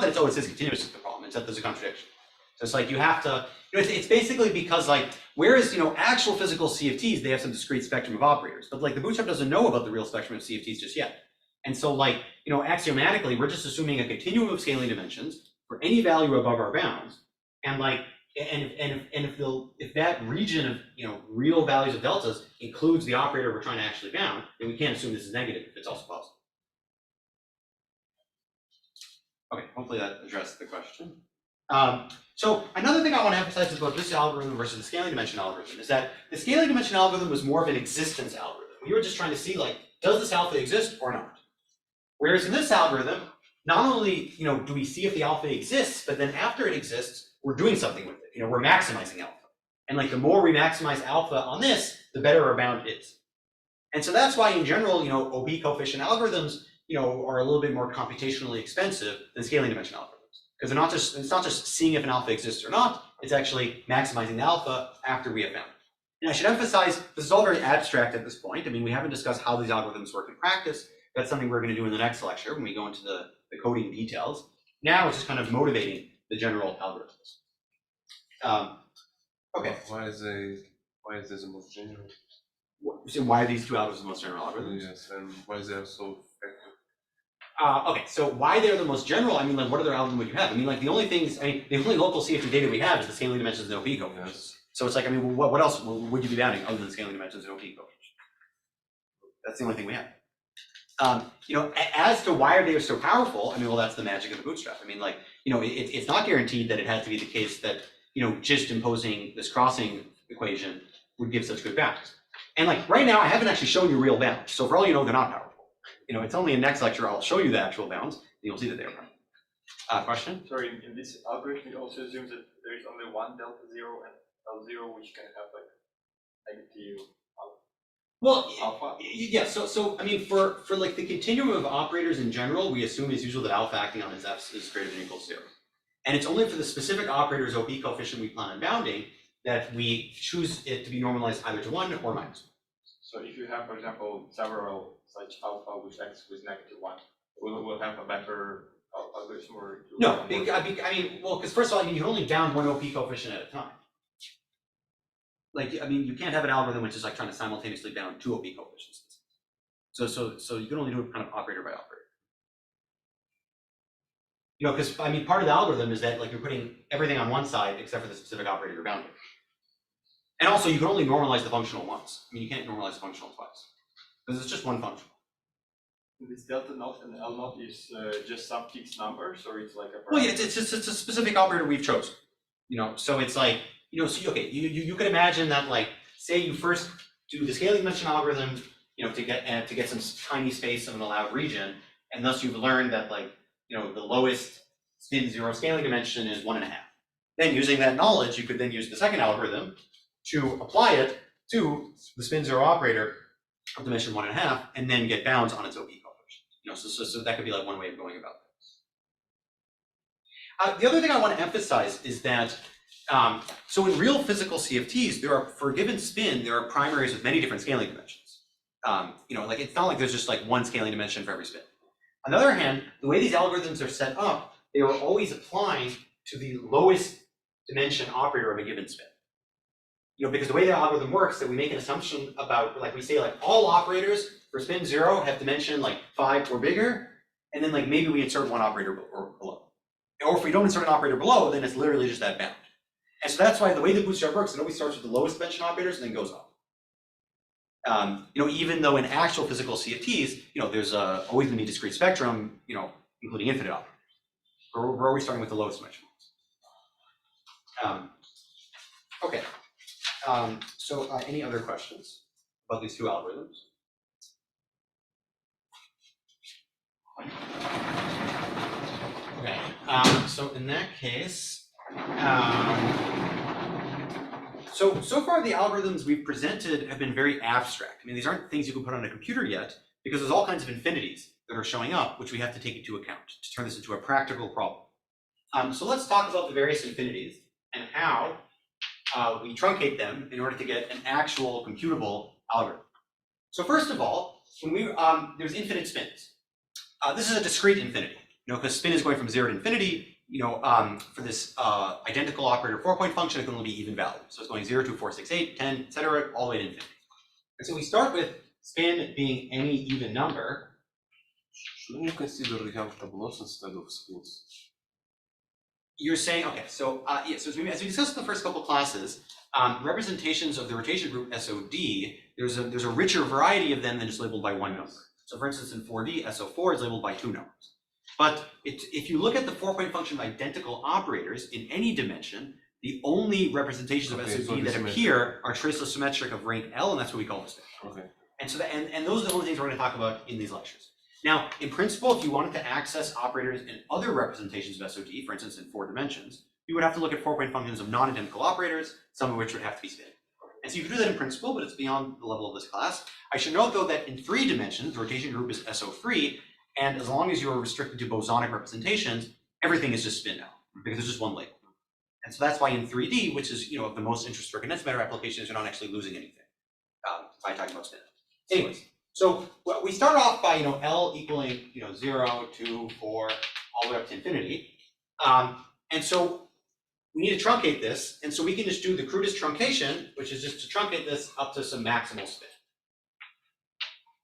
that it's always discontinuous is the problem. It's that there's a contradiction. So it's you have to. It's basically because whereas actual physical CFTs, they have some discrete spectrum of operators, but the bootstrap doesn't know about the real spectrum of CFTs just yet. And so axiomatically, we're just assuming a continuum of scaling dimensions for any value above our bounds, and if that region of real values of deltas includes the operator we're trying to actually bound, then we can't assume this is negative if it's also positive. Okay, hopefully that addressed the question. So another thing I want to emphasize about this algorithm versus the scaling dimension algorithm is that the scaling dimension algorithm was more of an existence algorithm. We were just trying to see does this alpha exist or not? Whereas in this algorithm, not only do we see if the alpha exists, but then after it exists, we're doing something with it. We're maximizing alpha. And the more we maximize alpha on this, the better our bound is. And so that's why in general, OB coefficient algorithms, are a little bit more computationally expensive than scaling dimension algorithms. Because it's not just seeing if an alpha exists or not, it's actually maximizing the alpha after we have found it. And I should emphasize, this is all very abstract at this point. I mean, we haven't discussed how these algorithms work in practice. That's something we're going to do in the next lecture when we go into the coding details. Now it's just kind of motivating the general algorithms. Okay. Why is this the most general? So why are these two algorithms the most general algorithms? Yes, and why is they so effective? Okay, so why they're the most general? I mean, what other algorithm would you have? I mean, the only local CFT data we have is the scaling dimensions and OP coefficients. Yes. So it's what else would you be bounding other than scaling dimensions and OP coefficients? That's the only thing we have. As to why are they so powerful? I mean, well, that's the magic of the bootstrap. I mean, it's not guaranteed that it has to be the case that just imposing this crossing equation would give such good bounds. And right now, I haven't actually shown you real bounds. So for all you know, they're not powerful. It's only in next lecture I'll show you the actual bounds, and you'll see that they're powerful. Question? Sorry, in this algorithm, it also assumes that there is only one delta 0 and L0, which can have negative alpha. Yeah. So I mean, for the continuum of operators in general, we assume it's usual that alpha acting on its f is greater than or equal to 0. And it's only for the specific operators OP coefficient we plan on bounding that we choose it to be normalized either to 1 or -1. So if you have, for example, several such alpha which acts with -1, we'll have a better algorithm or no, I mean, well, because first of all, you can only bound one OP coefficient at a time. I mean, you can't have an algorithm which is trying to simultaneously bound 2 OP coefficients. So you can only do it kind of operator by operator. Because I mean, part of the algorithm is that you're putting everything on one side except for the specific operator you're bounding. And also, you can only normalize the functional once. I mean, you can't normalize the functional twice because it's just one function. This delta naught and L naught is just some fixed numbers, or it's like a. Well, yeah, it's a specific operator we've chosen. So it's so you could imagine that say you first do the scaling dimension algorithm, to get some tiny space of an allowed region, and thus you've learned that the lowest spin 0 scaling dimension is 1.5. Then using that knowledge, you could then use the second algorithm to apply it to the spin 0 operator of dimension 1.5, and then get bounds on its OP coefficient. You know, so that could be like one way of going about this. The other thing I want to emphasize is that so in real physical CFTs, for a given spin, there are primaries with many different scaling dimensions. You know, like it's not like there's just like one scaling dimension for every spin. On the other hand, the way these algorithms are set up, they are always applying to the lowest dimension operator of a given spin. You know, because the way the algorithm works, that we make an assumption about, like we say, like all operators for spin 0 have dimension like 5 or bigger, and then like maybe we insert one operator or below. Or if we don't insert an operator below, then it's literally just that bound. And so that's why the way the bootstrap works, it always starts with the lowest dimension operators and then goes up. You know, even though in actual physical CFTs, you know, there's always going to be a discrete spectrum, you know, including infinite operators. We're always starting with the lowest dimension ones. Okay. So any other questions about these two algorithms? Okay. So in that case, so far the algorithms we've presented have been very abstract. I mean, these aren't things you can put on a computer yet, because there's all kinds of infinities that are showing up, which we have to take into account to turn this into a practical problem. So let's talk about the various infinities and how we truncate them in order to get an actual computable algorithm. So first of all, when there's infinite spins. This is a discrete infinity, you know, because spin is going from 0 to infinity. You know, for this identical operator 4-point function, it's going to be even value. So it's going 0, 2, 4, 6, 8, 10, etc., all the way to infinity. And so we start with spin being any even number. Shouldn't you consider the have tableaus instead of spins? You're saying, okay, so yeah, so as we discussed in the first couple classes, representations of the rotation group SOD, there's a richer variety of them than just labeled by one number. So for instance, in 4D, SO4 is labeled by 2 numbers. But if you look at the 4-point function of identical operators in any dimension, the only representations of SOD that appear are traceless symmetric of rank L, and that's what we call the spin. Okay. And so and those are the only things we're going to talk about in these lectures. Now, in principle, if you wanted to access operators in other representations of SOD, for instance, in 4 dimensions, you would have to look at 4-point functions of non-identical operators, some of which would have to be spin. And so you can do that in principle, but it's beyond the level of this class. I should note, though, that in 3 dimensions, the rotation group is SO3, and as long as you're restricted to bosonic representations, everything is just spin now, because there's just one label. And so that's why in 3D, which is, you know, of the most interest for condensed matter applications, you're not actually losing anything by talking about spin. Anyways, so we start off by, you know, L equaling, you know, 0, 2, 4, all the way up to infinity. And so we need to truncate this, and so we can just do the crudest truncation, which is just to truncate this up to some maximal spin.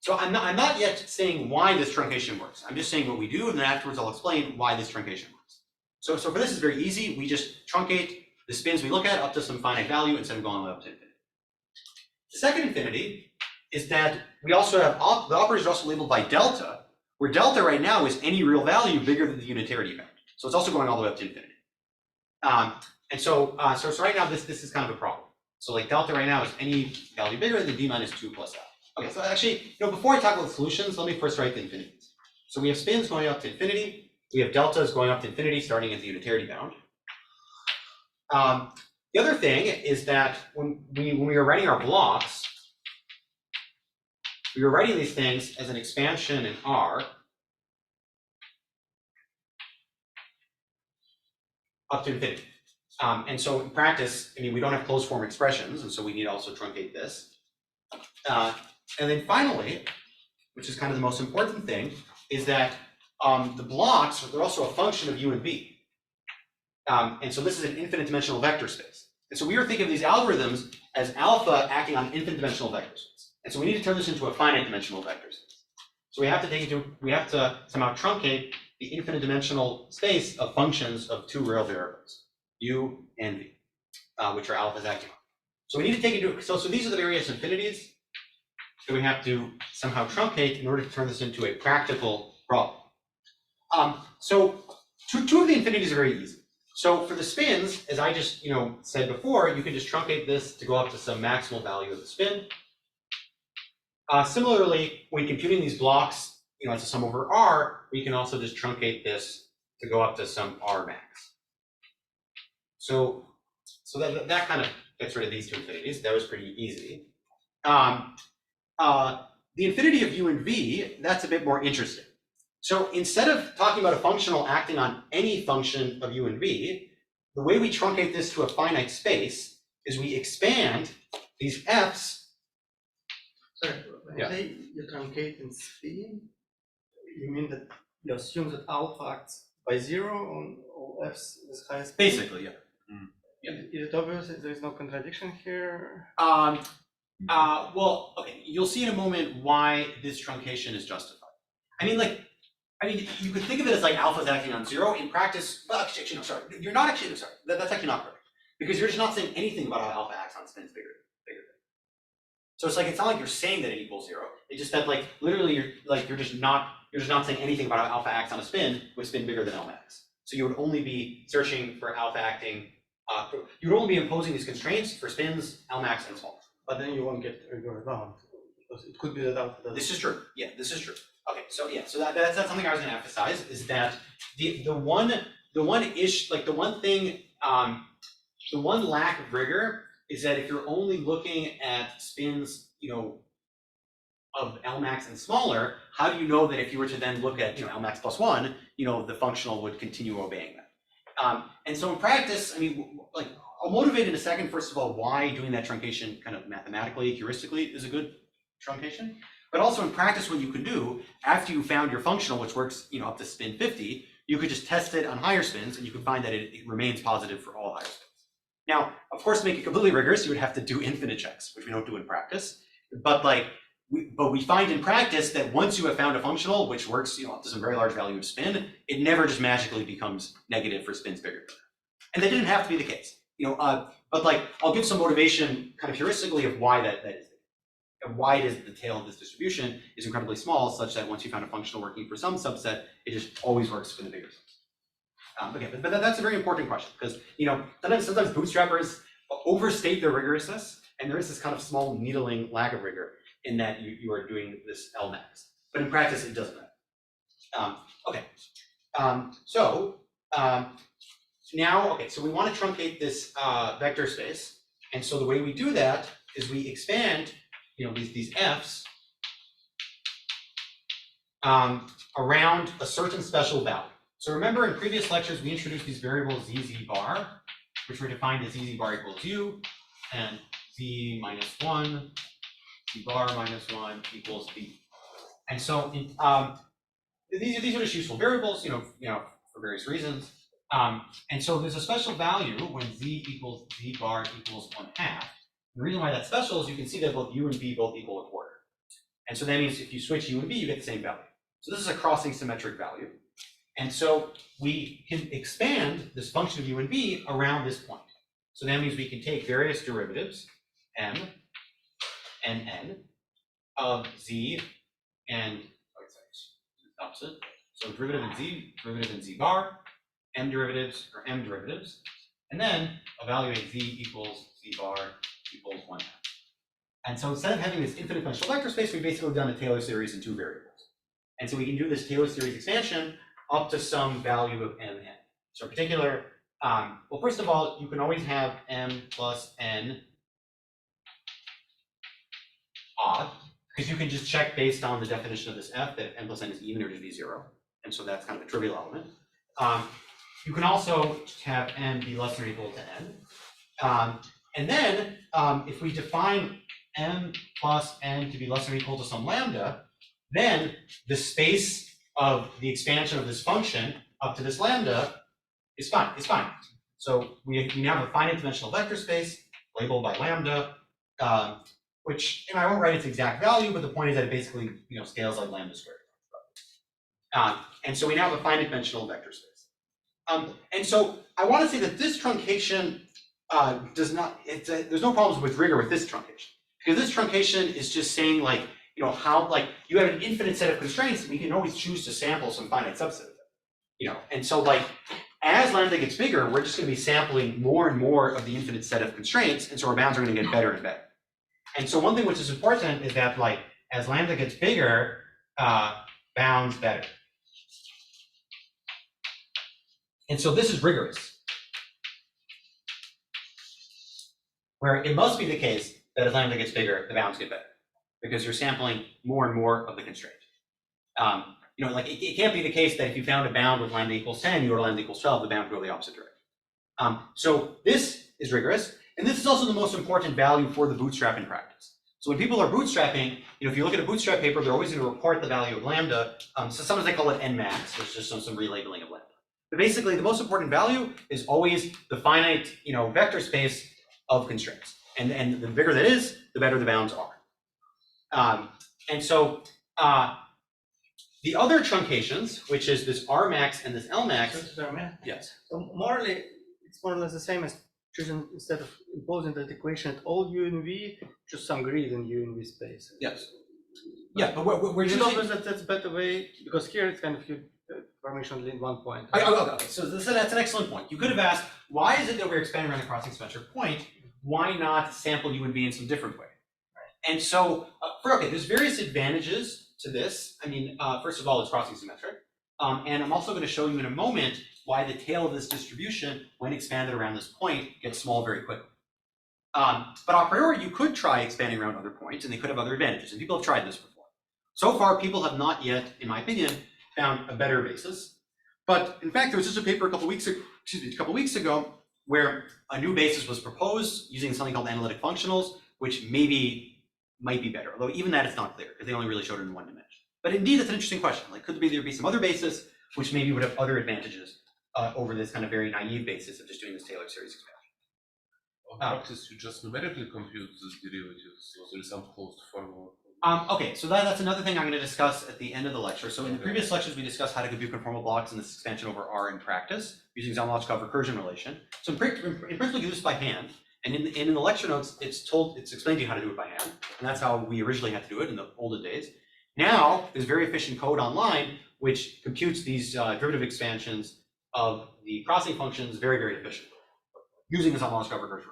So I'm not yet saying why this truncation works. I'm just saying what we do, and then afterwards I'll explain why this truncation works. So for this is very easy. We just truncate the spins we look at up to some finite value instead of going all the way up to infinity. The second infinity is that we also have the operators are also labeled by delta, where delta right now is any real value bigger than the unitarity bound. So it's also going all the way up to infinity. And so right now this is kind of a problem. So like delta right now is any value bigger than d minus 2 plus L. Okay, so actually, you know, before I talk about the solutions, let me first write the infinities. So we have spins going up to infinity. We have deltas going up to infinity, starting at the unitarity bound. The other thing is that when we were writing our blocks, we were writing these things as an expansion in R up to infinity. And so in practice, I mean, we don't have closed form expressions, and so we need to also truncate this. And then finally, which is kind of the most important thing, is that the blocks, they're also a function of U and V. And so this is an infinite dimensional vector space. And so we were thinking of these algorithms as alpha acting on infinite dimensional vector space. And so we need to turn this into a finite dimensional vector space. So we have to somehow truncate the infinite dimensional space of functions of 2 real variables, U and V, which are alphas acting on. So we need to take into so these are the various infinities that we have to somehow truncate in order to turn this into a practical problem. So two of the infinities are very easy. So for the spins, as I just said before, you can just truncate this to go up to some maximal value of the spin. Similarly, when computing these blocks, as a sum over R, we can also just truncate this to go up to some R max. So that kind of gets rid of these two infinities. That was pretty easy. The infinity of U and V, that's a bit more interesting. So instead of talking about a functional acting on any function of u and v, the way we truncate this to a finite space is we expand these f's. Sorry, when you Yeah. say you truncate in spin, you mean that you assume that alpha acts by zero on all f's with highest speed? Basically, yeah. Yeah. Is it obvious that there is no contradiction here? Well, okay, you'll see in a moment why this truncation is justified. I mean, you could think of it as like alpha is acting on zero. In practice, well, actually, no, sorry, you're not actually, no, sorry, that's actually not correct. Because you're just not saying anything about how alpha acts on spins bigger. So it's not like you're saying that it equals zero. It's just that like literally you're just not saying anything about how alpha acts on a spin with spin bigger than L max. So you would only be searching for alpha acting. You would only be imposing these constraints for spins L max and small. But then you won't get rigor around, because it could be that alpha doesn't. This is true. Yeah, this is true. Okay, so yeah, so that's something I was going to emphasize is that the one lack of rigor is that if you're only looking at spins, of L max and smaller, how do you know that if you were to then look at L max plus 1, the functional would continue obeying that? And so in practice, I mean, like I'll motivate in a second, first of all, why doing that truncation kind of mathematically, heuristically is a good truncation. But also in practice, what you can do after you found your functional, which works up to spin 50, you could just test it on higher spins and you could find that it remains positive for all higher spins. Now, of course, to make it completely rigorous, you would have to do infinite checks, which we don't do in practice. But we find in practice that once you have found a functional which works up to some very large value of spin, it never just magically becomes negative for spins bigger than that. And that didn't have to be the case. But I'll give some motivation kind of heuristically of why that is. And why it is the tail of this distribution is incredibly small, such that once you found a functional working for some subset, it just always works for the bigger subset. Okay, but that's a very important question because sometimes bootstrappers overstate their rigorousness, and there is this kind of small needling lack of rigor in that you are doing this L max, but in practice it doesn't matter. So we want to truncate this vector space, and so the way we do that is we expand these f's around a certain special value. So remember in previous lectures we introduced these variables z bar, which were defined as z bar equals u and z minus 1, z bar minus 1 equals b. And so these are just useful variables, for various reasons. And so there's a special value when z equals z bar equals 1/2. The reason why that's special is you can see that both u and b both equal a quarter. And so that means if you switch u and b, you get the same value. So this is a crossing symmetric value. And so we can expand this function of u and b around this point. So that means we can take various derivatives, m and n, of z and, opposite. So derivative in z bar, m derivatives, and then evaluate z equals z bar equals 1/2. And so instead of having this infinite dimensional vector space, we've basically done a Taylor series in 2 variables. And so we can do this Taylor series expansion up to some value of mn. So in particular, well, first of all, you can always have m plus n odd, because you can just check based on the definition of this f that m plus n is even or just be 0. And so that's kind of a trivial element. You can also have m be less than or equal to n. And then if we define m plus n to be less than or equal to some lambda, then the space of the expansion of this function up to this lambda is fine. So we now have a finite dimensional vector space labeled by lambda, which I won't write its exact value, but the point is that it basically scales like lambda squared. And so we now have a finite dimensional vector space. And so I want to say that this truncation there's no problems with rigor with this truncation, because this truncation is just saying how you have an infinite set of constraints and you can always choose to sample some finite subset of them. And so as lambda gets bigger, we're just going to be sampling more and more of the infinite set of constraints, and so our bounds are going to get better and better. And so one thing which is important is that as lambda gets bigger, bounds better. And so this is rigorous, where it must be the case that as lambda gets bigger, the bounds get better, because you're sampling more and more of the constraint. you know, like it can't be the case that if you found a bound with lambda equals 10, your lambda equals 12, the bound would go the opposite direction. So this is rigorous, and this is also the most important value for the bootstrap in practice. So when people are bootstrapping, you know, if you look at a bootstrap paper, they're always going to report the value of lambda. So sometimes they call it n max, which is just some relabeling of lambda. But basically, the most important value is always the finite, you know, vector space of constraints, and the bigger that is, the better the bounds are. And so the other truncations, which is this R max and this L max. Yes. So morally, it's more or less the same as choosing, instead of imposing that equation at all U and V, just some grid in U and V space. Yes. Yeah, but we're You choosing. know that that's a better way, because here it's kind of you information in one point. Okay, so that's an excellent point. You could have asked, why is it that we're expanding around the crossing symmetric point? Why not sample U and V in some different way? And so, okay, there's various advantages to this. I mean, first of all, it's crossing symmetric. And I'm also going to show you in a moment why the tail of this distribution, when expanded around this point, gets small very quickly. But a priori, you could try expanding around other points, and they could have other advantages. And people have tried this before. So far, people have not yet, in my opinion, found a better basis. But in fact, there was just a paper a couple weeks ago, where a new basis was proposed using something called analytic functionals, which might be better. Although even that is not clear, because they only really showed it in one dimension. But indeed, it's an interesting question. Like, could there be some other basis which maybe would have other advantages over this kind of very naive basis of just doing this Taylor series expansion? In practice, you just numerically compute these derivatives, so there is some closed formula. Okay, so that's another thing I'm going to discuss at the end of the lecture. So in the previous lectures, we discussed how to compute conformal blocks in this expansion over R in practice using Zalman-Lochkov recursion relation. So in principle, you do this by hand, and in the lecture notes, it's explained to you how to do it by hand, and that's how we originally had to do it in the olden days. Now there's very efficient code online which computes these derivative expansions of the crossing functions very, very efficiently using the Zalman-Lochkov recursion relation.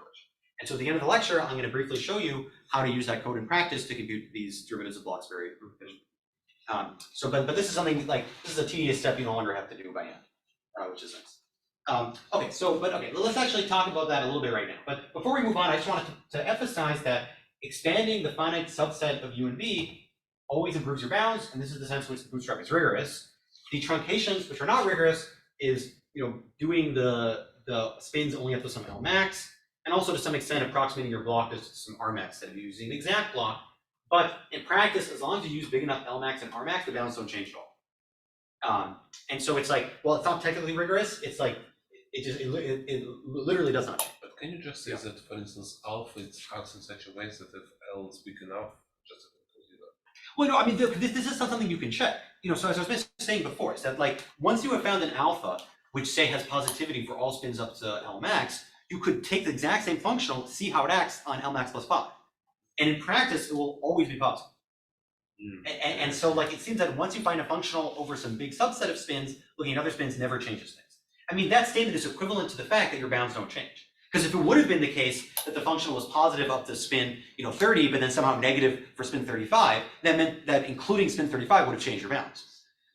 And so at the end of the lecture, I'm going to briefly show you how to use that code in practice to compute these derivatives of blocks very efficiently. But this is something like, this is a tedious step you no longer have to do by hand, which is nice. Okay, let's actually talk about that a little bit right now. But before we move on, I just wanted to emphasize that expanding the finite subset of U and V always improves your bounds, and this is the sense in which the bootstrap is rigorous. The truncations, which are not rigorous, is doing the spins only up to some L max, and also to some extent approximating your block to some R max instead of using an exact block. But in practice, as long as you use big enough L max and R max, the bounds don't change at all. And so it's like, well, it's not technically rigorous. It's like it literally does not change. But can you just say that, for instance, alpha is acts in such a way that if L is big enough, just well, no, I mean, this is not something you can check. So as I was saying before, is that like once you have found an alpha, which say has positivity for all spins up to L max, you could take the exact same functional, see how it acts on L max plus 5. And in practice, it will always be positive. And so like it seems that once you find a functional over some big subset of spins, looking at other spins never changes things. I mean, that statement is equivalent to the fact that your bounds don't change. Because if it would have been the case that the functional was positive up to spin 30, but then somehow negative for spin 35, that meant that including spin 35 would have changed your bounds.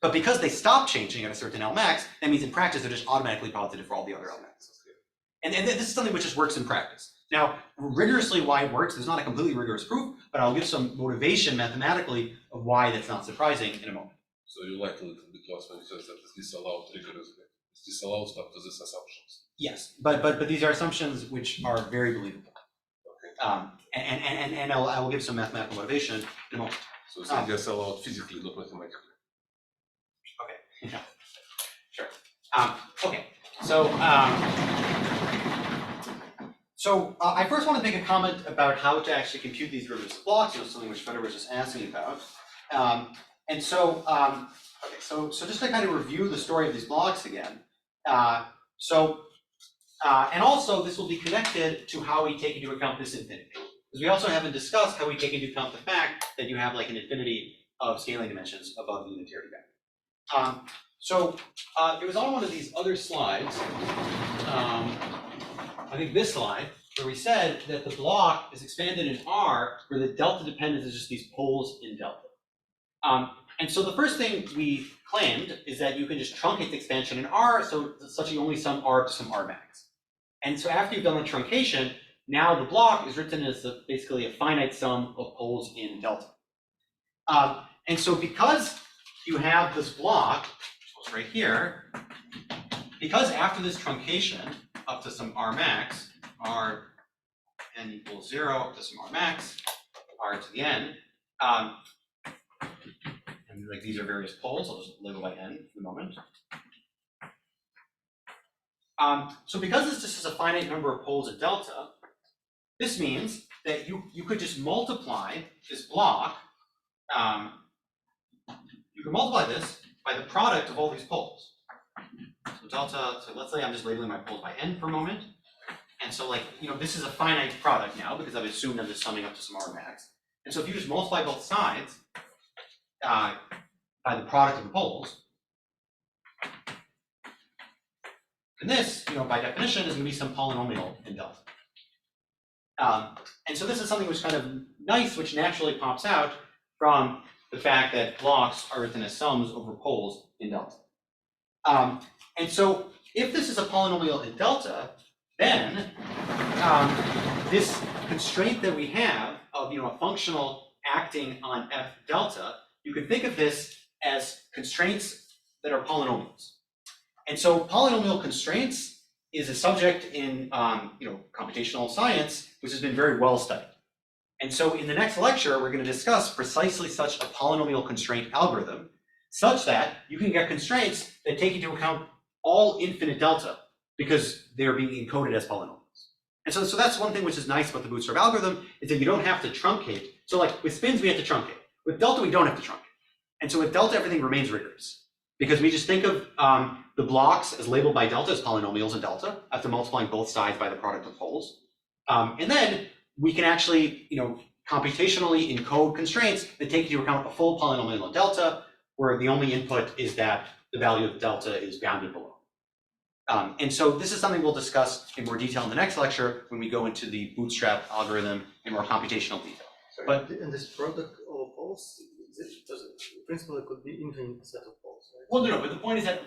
But because they stopped changing at a certain L max, that means in practice they're just automatically positive for all the other L maxes. And this is something which just works in practice. Now, rigorously why it works, there's not a completely rigorous proof, but I'll give some motivation mathematically of why that's not surprising in a moment. So you lied a little bit last when you said that it's disallowed rigorously. It's disallowed up to these assumptions. Yes, but these are assumptions which are very believable. Okay. And I will give some mathematical motivation in a moment. So it's disallowed physically, not mathematically. Okay. Yeah. Sure. Okay. So I first want to make a comment about how to actually compute these derivatives of blocks. Something which Fedor was just asking about. So just to kind of review the story of these blocks again. And also this will be connected to how we take into account this infinity. Because we also haven't discussed how we take into account the fact that you have like an infinity of scaling dimensions above the unitary bound. It was on one of these other slides, I think this slide, where we said that the block is expanded in R where the delta dependence is just these poles in delta. And so the first thing we claimed is that you can just truncate the expansion in R such that you only sum R to some R max. And so after you've done the truncation, now the block is written as basically a finite sum of poles in delta. And so because you have this block, which goes right here, because after this truncation up to some R max, R n equals 0 up to some R max, R to the n, and like these are various poles, I'll just label by n for the moment. So because this just is a finite number of poles at delta, this means that you could just multiply this block, you can multiply this by the product of all these poles. So delta, so let's say I'm just labeling my poles by n for a moment. And so like, this is a finite product now because I've assumed I'm just summing up to some R max. And so if you just multiply both sides by the product of the poles, and this, by definition, is going to be some polynomial in delta. And so this is something which is kind of nice, which naturally pops out from the fact that blocks are written as sums over poles in delta. And so if this is a polynomial in delta, then this constraint that we have of a functional acting on f delta, you can think of this as constraints that are polynomials. And so polynomial constraints is a subject in computational science which has been very well studied. And so in the next lecture, we're going to discuss precisely such a polynomial constraint algorithm, such that you can get constraints that take into account all infinite delta because they're being encoded as polynomials. And so that's one thing which is nice about the bootstrap algorithm, is that you don't have to truncate. So like with spins, we have to truncate. With delta, we don't have to truncate. And so with delta, everything remains rigorous because we just think of the blocks as labeled by delta as polynomials in delta after multiplying both sides by the product of poles. And then we can actually, computationally encode constraints that take into account a full polynomial in delta, where the only input is that the value of delta is bounded below. And so this is something we'll discuss in more detail in the next lecture when we go into the bootstrap algorithm in more computational detail. But in this product of poles, in principle, it could be infinite set of poles, right? well, no, but the point is that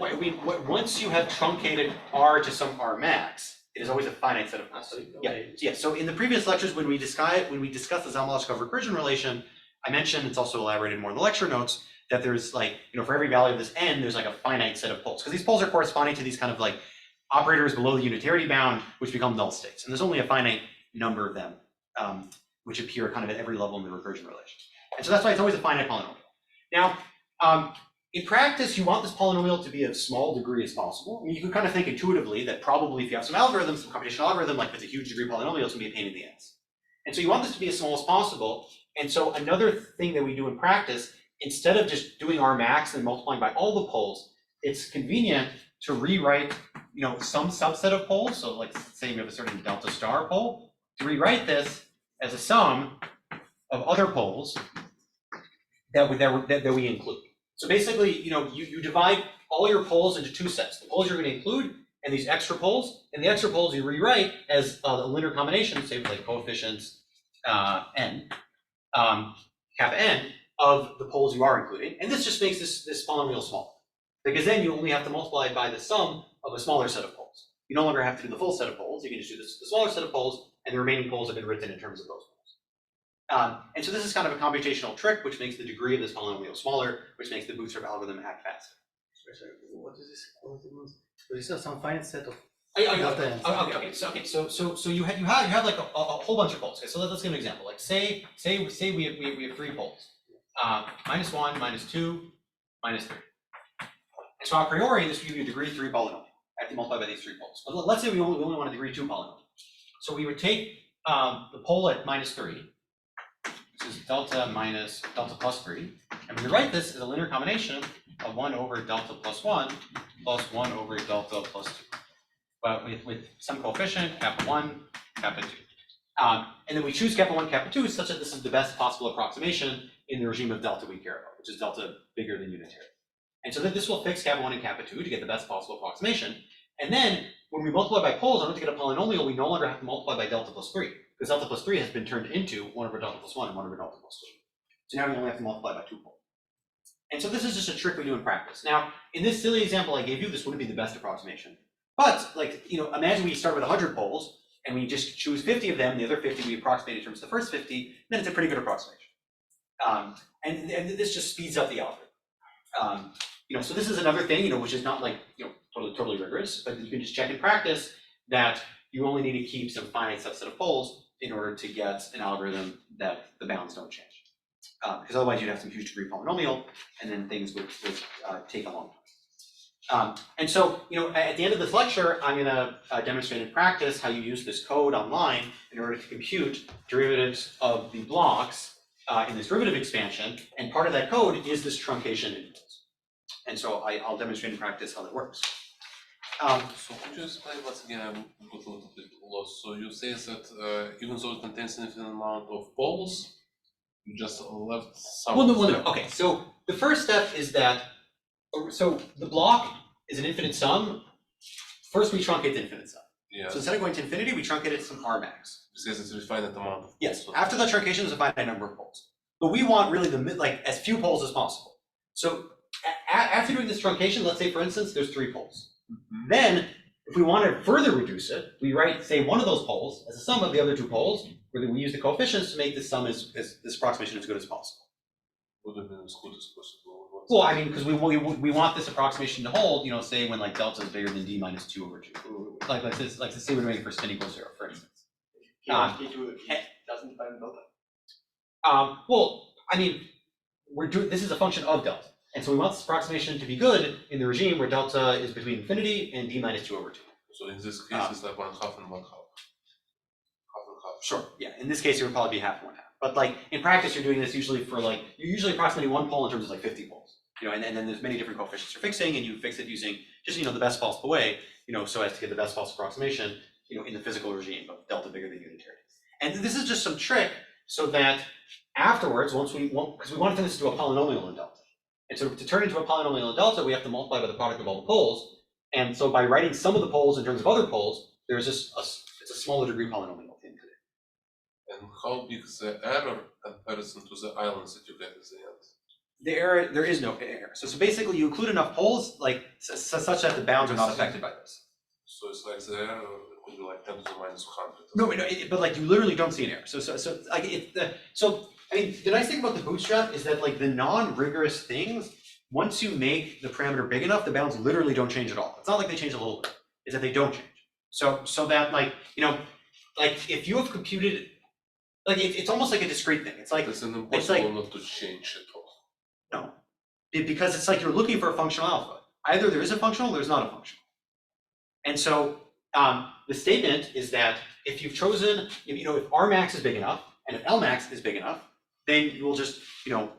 once you have truncated R to some R max, it is always a finite set of poles. Yeah. So in the previous lectures, when we discussed the Zalman-Loshkov recursion relation, I mentioned, it's also elaborated more in the lecture notes, that there's like, for every value of this n, there's like a finite set of poles. Because these poles are corresponding to these kind of like operators below the unitarity bound, which become null states. And there's only a finite number of them, which appear kind of at every level in the recursion relation. And so that's why it's always a finite polynomial. Now, in practice, you want this polynomial to be of small degree as possible. I mean, you can kind of think intuitively that probably if you have some algorithm, some computational algorithm, like with a huge degree polynomial, it's going to be a pain in the ass. And so you want this to be as small as possible. And so another thing that we do in practice, instead of just doing R max and multiplying by all the poles, it's convenient to rewrite, some subset of poles. So like say we have a certain delta star pole, to rewrite this as a sum of other poles that we include. So basically, you divide all your poles into two sets. The poles you're going to include and these extra poles, and the extra poles you rewrite as a linear combination, say with like coefficients n, kappa n, of the poles you are including. And this just makes this polynomial small, because then you only have to multiply by the sum of a smaller set of poles. You no longer have to do the full set of poles. You can just do the smaller set of poles, and the remaining poles have been written in terms of those poles. And so this is kind of a computational trick, which makes the degree of this polynomial smaller, which makes the bootstrap algorithm act faster. Sorry, what is this? What it means? So this is some finite set of Okay. So you have like a whole bunch of poles. Okay, so let's give an example. Like say we have 3 poles. -1, -2, -3. And so a priori, this would give you a degree 3 polynomial. I have to multiply by these 3 poles. But let's say we only want a degree 2 polynomial. So we would take the pole at -3, which is delta minus delta plus 3, and we write this as a linear combination of 1 over delta plus 1 plus 1 over delta plus 2. But with some coefficient, kappa 1, kappa 2. And then we choose kappa 1, kappa 2 such that this is the best possible approximation in the regime of delta we care about, which is delta bigger than unitary. And so then this will fix kappa 1 and kappa 2 to get the best possible approximation. And then when we multiply by poles in order to get a polynomial, we no longer have to multiply by delta plus 3, because delta plus 3 has been turned into 1 over delta plus 1 and 1 over delta plus 2. So now we only have to multiply by 2 poles. And so this is just a trick we do in practice. Now, in this silly example I gave you, this wouldn't be the best approximation. But imagine we start with 100 poles and we just choose 50 of them, the other 50 we approximate in terms of the first 50, then it's a pretty good approximation. And this just speeds up the algorithm. So this is another thing, which is not like, totally rigorous, but you can just check in practice that you only need to keep some finite subset of poles in order to get an algorithm that the bounds don't change. Because otherwise you'd have some huge degree polynomial, and then things would take a long time. And so, at the end of this lecture, I'm gonna demonstrate in practice how you use this code online in order to compute derivatives of the blocks in this derivative expansion, and part of that code is this truncation intervals. And so I'll demonstrate in practice how that works. So could you explain once again, I got a little bit lost. So you say that even though it contains an infinite amount of poles, you just left some. Well, no. Okay, so the first step is that, so the block is an infinite sum. First, we truncate the infinite sum. Yeah. So instead of going to infinity, we truncate it to some R max. Because it's a finite amount of. Yes. poles. After the truncation, there's a finite number of poles, but we want really as few poles as possible. So after doing this truncation, let's say for instance, there's 3 poles. Then, if we want to further reduce it, we write, say, one of those poles as a sum of the other 2 poles, where we use the coefficients to make this sum this approximation as good as possible. Would have been as good as possible. Well, I mean, because we want this approximation to hold, say when like delta is bigger than d minus 2 over 2. Like let's say we're doing it for spin equals 0, for instance. T2 doesn't find delta. Well, I mean, this is a function of delta. And so we want this approximation to be good in the regime where delta is between infinity and d minus 2 over 2. So in this case, it's like 1/2 and 1/2. Half and half. Sure, yeah, in this case, it would probably be half and 1/2. But like, in practice, you're doing this usually for like, you're usually approximating one pole in terms of like 50 poles. And then there's many different coefficients you're fixing, and you fix it using just, the best possible way, so as to get the best possible approximation, in the physical regime of delta bigger than unitary. And this is just some trick so that afterwards, because we want to turn this into a polynomial in delta. And so to turn into a polynomial in delta, we have to multiply by the product of all the poles. And so by writing some of the poles in terms of other poles, there's just it's a smaller degree polynomial into it. And how big is the error comparison to the islands that you get at the end? The error, there is no error. So basically you include enough poles such that the bounds are not affected by this. So it's like the error could be like 10 to the minus 100. No, but like you literally don't see an error. I mean, the nice thing about the bootstrap is that like the non-rigorous things, once you make the parameter big enough, the bounds literally don't change at all. It's not like they change a little bit, it's that they don't change. So that if you have computed, it's almost like a discrete thing. It's like, It's an impossible not to change at all. no, because it's like you're looking for a functional alpha. Either there is a functional or there's not a functional. And so the statement is that if you've chosen, if R max is big enough and if L max is big enough, then you will just,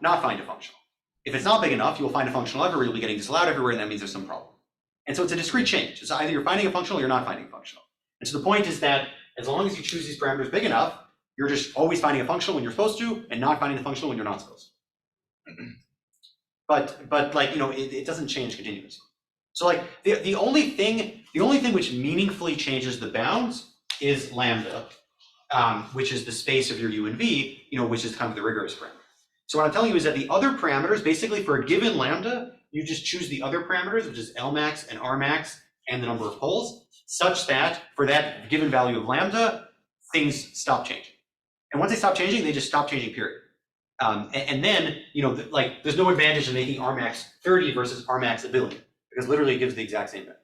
not find a functional. If it's not big enough, you will find a functional everywhere, you'll be getting disallowed everywhere, and that means there's some problem. And so it's a discrete change. It's either you're finding a functional or you're not finding a functional. And so the point is that as long as you choose these parameters big enough, you're just always finding a functional when you're supposed to, and not finding the functional when you're not supposed to. But it doesn't change continuously. So like the only thing which meaningfully changes the bounds is lambda, which is the space of your u and v, which is kind of the rigorous parameter. So what I'm telling you is that the other parameters, basically for a given lambda, you just choose the other parameters, which is L max and R max and the number of poles, such that for that given value of lambda, things stop changing. And once they stop changing, they just stop changing, period. And then, there's no advantage in making R max 30 versus R max 1 billion, because literally it gives the exact same values.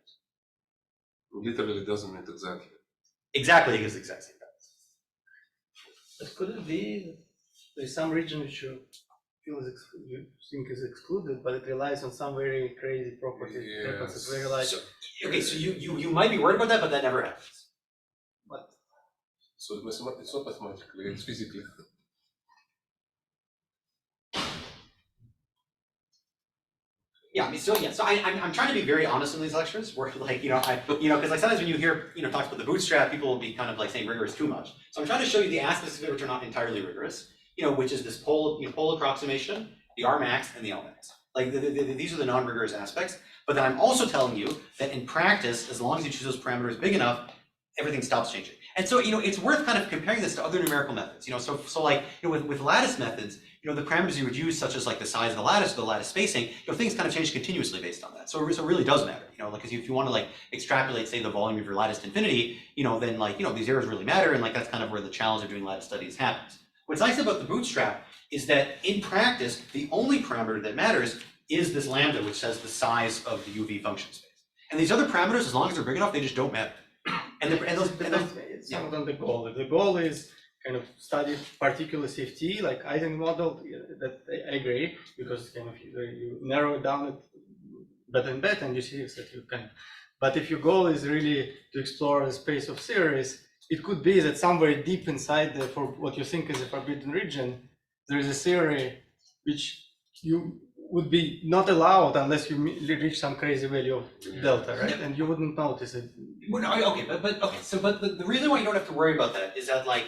Literally doesn't mean exactly. Exactly, it gives the exact same values. But could it be there's some region which you feel you think is excluded, but it relies on some very crazy property? Yes. It's very like. So you might be worried about that, but that never happens. But So it's not mathematically, it's physically. Yeah, I mean, so I'm trying to be very honest in these lectures, where because sometimes when you hear talks about the bootstrap, people will be kind of like saying rigorous too much. So I'm trying to show you the aspects of it which are not entirely rigorous, which is this pole approximation, the R max and the L max. These are the non-rigorous aspects. But then I'm also telling you that in practice, as long as you choose those parameters big enough, everything stops changing. And so it's worth kind of comparing this to other numerical methods. With lattice methods, the parameters you would use, such as like the size of the lattice or the lattice spacing, things kind of change continuously based on that. So it really does matter. Because if you want to extrapolate, say, the volume of your lattice to infinity, then these errors really matter, and that's kind of where the challenge of doing lattice studies happens. What's nice about the bootstrap is that in practice, the only parameter that matters is this lambda, which says the size of the UV function space. And these other parameters, as long as they're big enough, they just don't matter. And those, some of them the goal. The goal is kind of study particular CFT, like Ising model. That I agree, because kind of you narrow it down better and better, and you see that you can. But if your goal is really to explore the space of series, it could be that somewhere deep inside for what you think is a forbidden region, there is a theory which you would be not allowed unless you reach some crazy value of delta, right? And you wouldn't notice it. Well, no, okay, but the reason why you don't have to worry about that is that, like,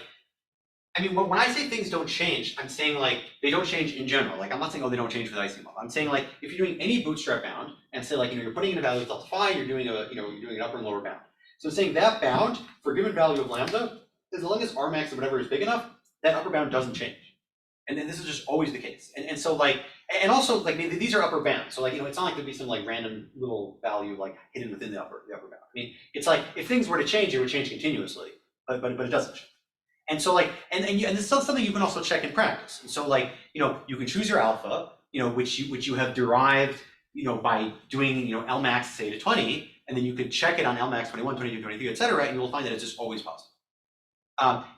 I mean, when I say things don't change, I'm saying like they don't change in general. Like, I'm not saying, oh, they don't change with Ising model. I'm saying, like, if you're doing any bootstrap bound and say, like, you're putting in a value of delta phi, you're doing an upper and lower bound. So saying that bound for a given value of lambda, as long as R max or whatever is big enough, that upper bound doesn't change. And then this is just always the case. And so, like, and also, like, these are upper bounds. So, like, it's not like there'd be some like random little value like hidden within the upper bound. I mean, it's like if things were to change, it would change continuously, but it doesn't change. And so, like, and this is something you can also check in practice. And so, like, you can choose your alpha, which you have derived, by doing, L max say to 20, and then you could check it on L max 21, 22, 23, etc., and you will find that it's just always positive.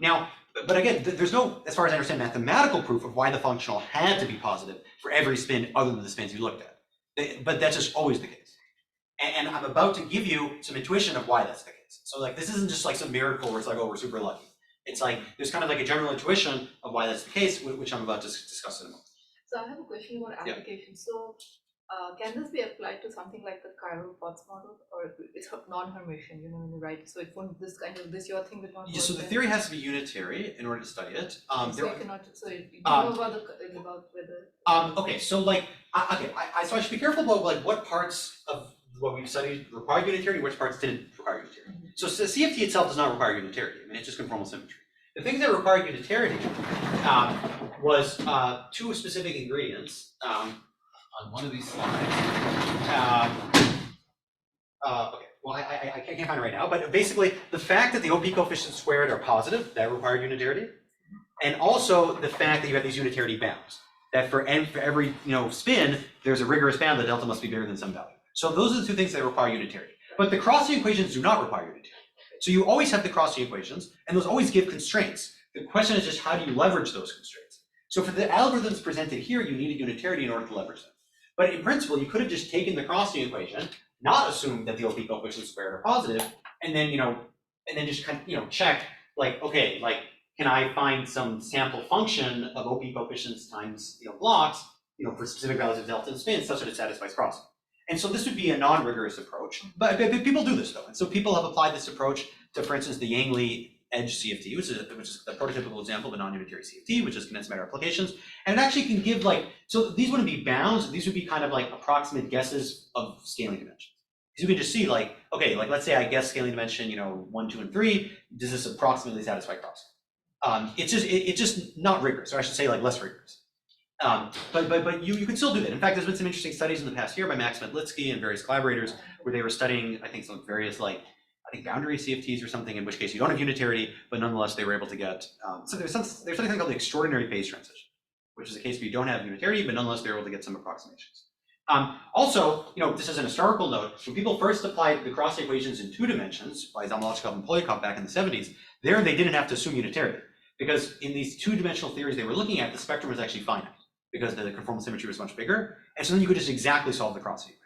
Now, but again, there's no, as far as I understand, mathematical proof of why the functional had to be positive for every spin other than the spins you looked at. But that's just always the case. And I'm about to give you some intuition of why that's the case. So, like, this isn't just like some miracle where it's like, oh, we're super lucky. It's like there's kind of like a general intuition of why that's the case, which I'm about to discuss in a moment. So I have a question about application. So can this be applied to something like the chiral pots model, or it's non-Hermitian, when you write? So it won't, this your thing would not work. So the theory has to be unitary in order to study it. So you cannot. So you know about whether. Okay, so like, so I should be careful about like what parts of what we've studied require unitarity, which parts didn't require unitarity. So the CFT itself does not require unitarity. I mean, it's just conformal symmetry. The things that require unitarity was two specific ingredients on one of these slides. Okay, well, I can't find it right now, but basically the fact that the OP coefficients squared are positive, that required unitarity, and also the fact that you have these unitarity bounds, that for every spin, there's a rigorous bound that delta must be bigger than some value. So those are the two things that require unitarity. But the crossing equations do not require unitarity. So you always have the crossing equations, and those always give constraints. The question is just how do you leverage those constraints? So for the algorithms presented here, you need a unitarity in order to leverage them. But in principle, you could have just taken the crossing equation, not assumed that the OP coefficients squared are positive, and then just kind of check, like, okay, like, can I find some sample function of OP coefficients times blocks for specific values of delta and spin such that it satisfies crossing. And so this would be a non-rigorous approach, but people do this though. And so people have applied this approach to, for instance, the Yang-Lee edge CFT, which is the prototypical example of a non-unitary CFT, which is condensed matter applications. And it actually can give so these wouldn't be bounds, these would be kind of like approximate guesses of scaling dimensions. Because you can just see like, okay, like let's say I guess scaling dimension, 1, 2, and 3, does this approximately satisfy crossing? It's just not rigorous, or I should say like less rigorous. But you can still do that. In fact, there's been some interesting studies in the past year by Max Metlitsky and various collaborators where they were studying, I think, some various boundary CFTs or something, in which case you don't have unitarity, but nonetheless they were able to get, so there's something called the extraordinary phase transition, which is a case where you don't have unitarity, but nonetheless they're able to get some approximations. Also, this is an historical note, when people first applied the cross equations in 2 dimensions by Zamolodchikov and Polyakov back in the 70s, there they didn't have to assume unitarity, because in these 2-dimensional theories they were looking at, the spectrum was actually finite, because the conformal symmetry was much bigger, and so then you could just exactly solve the crossing equation.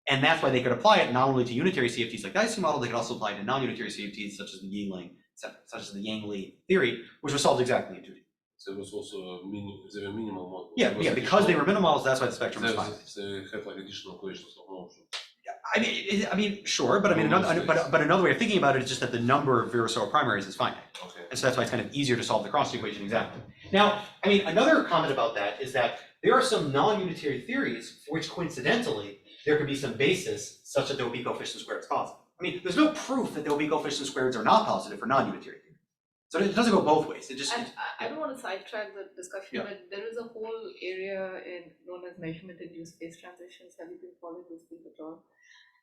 And that's why they could apply it not only to unitary CFTs like the Ising model, they could also apply it to non-unitary CFTs such as the Yang-Lee theory, which was solved exactly in 2D. So it was also they were minimal models. Yeah, because they were minimal models, that's why the spectrum was finite. They have like additional equations of motion. I mean, sure, but I mean, another way of thinking about it is just that the number of Virasoro primaries is finite. Okay. And so that's why it's kind of easier to solve the cross equation exactly. Now, I mean, another comment about that is that there are some non-unitary theories for which coincidentally there could be some basis such that the OP coefficient squared is positive. I mean, there's no proof that the OP coefficient squareds are not positive for non-unitary theories. So it doesn't go both ways. It just. I don't want to sidetrack the discussion, but there is a whole area known as measurement-induced phase transitions. Have you been following this field at all?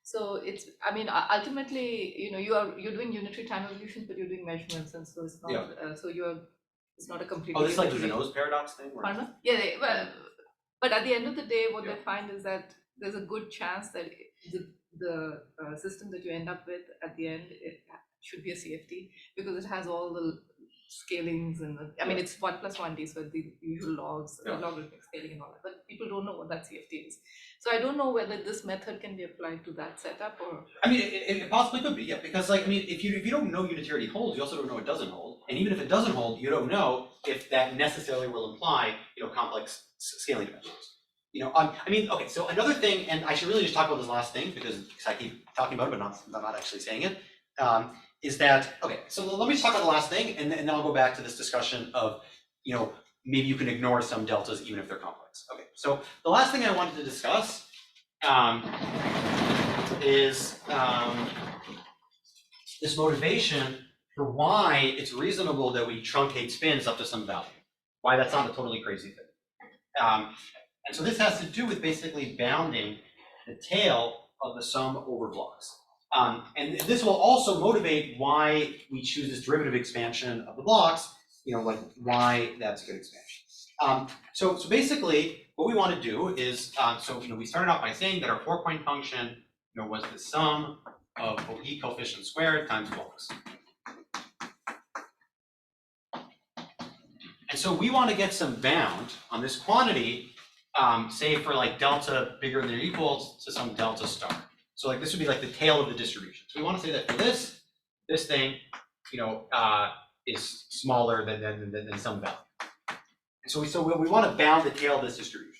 So it's, I mean, ultimately, you're doing unitary time evolution, but you're doing measurements, and so it's not. So it's not a complete. Oh, this is like the nose paradox thing. Pardon? Yeah. Well, But at the end of the day, what they find is that there's a good chance that the system that you end up with at the end, it should be a CFT because it has all the scalings and I mean it's 1 + 1D, so the usual logs, logarithmic scaling and all that, but people don't know what that CFT is. So I don't know whether this method can be applied to that setup or. I mean, it possibly could be, yeah, because like, I mean, if you don't know unitarity holds, you also don't know it doesn't hold. And even if it doesn't hold, you don't know if that necessarily will imply, complex scaling dimensions. I mean, okay, so another thing, and I should really just talk about this last thing because I keep talking about it, but not actually saying it, is that, okay, so let me just talk about the last thing, and then I'll go back to this discussion of, maybe you can ignore some deltas even if they're complex. Okay, so the last thing I wanted to discuss is this motivation for why it's reasonable that we truncate spins up to some value, why that's not a totally crazy thing. And so this has to do with basically bounding the tail of the sum over blocks. And this will also motivate why we choose this derivative expansion of the blocks, like why that's a good expansion. So basically what we want to do is, we started off by saying that our 4-point function, was the sum of OP coefficient squared times blocks. And so we want to get some bound on this quantity, say for like delta bigger than or equal to some delta star. So like this would be like the tail of the distribution. So we want to say that for this thing, is smaller than some value. And so we want to bound the tail of this distribution.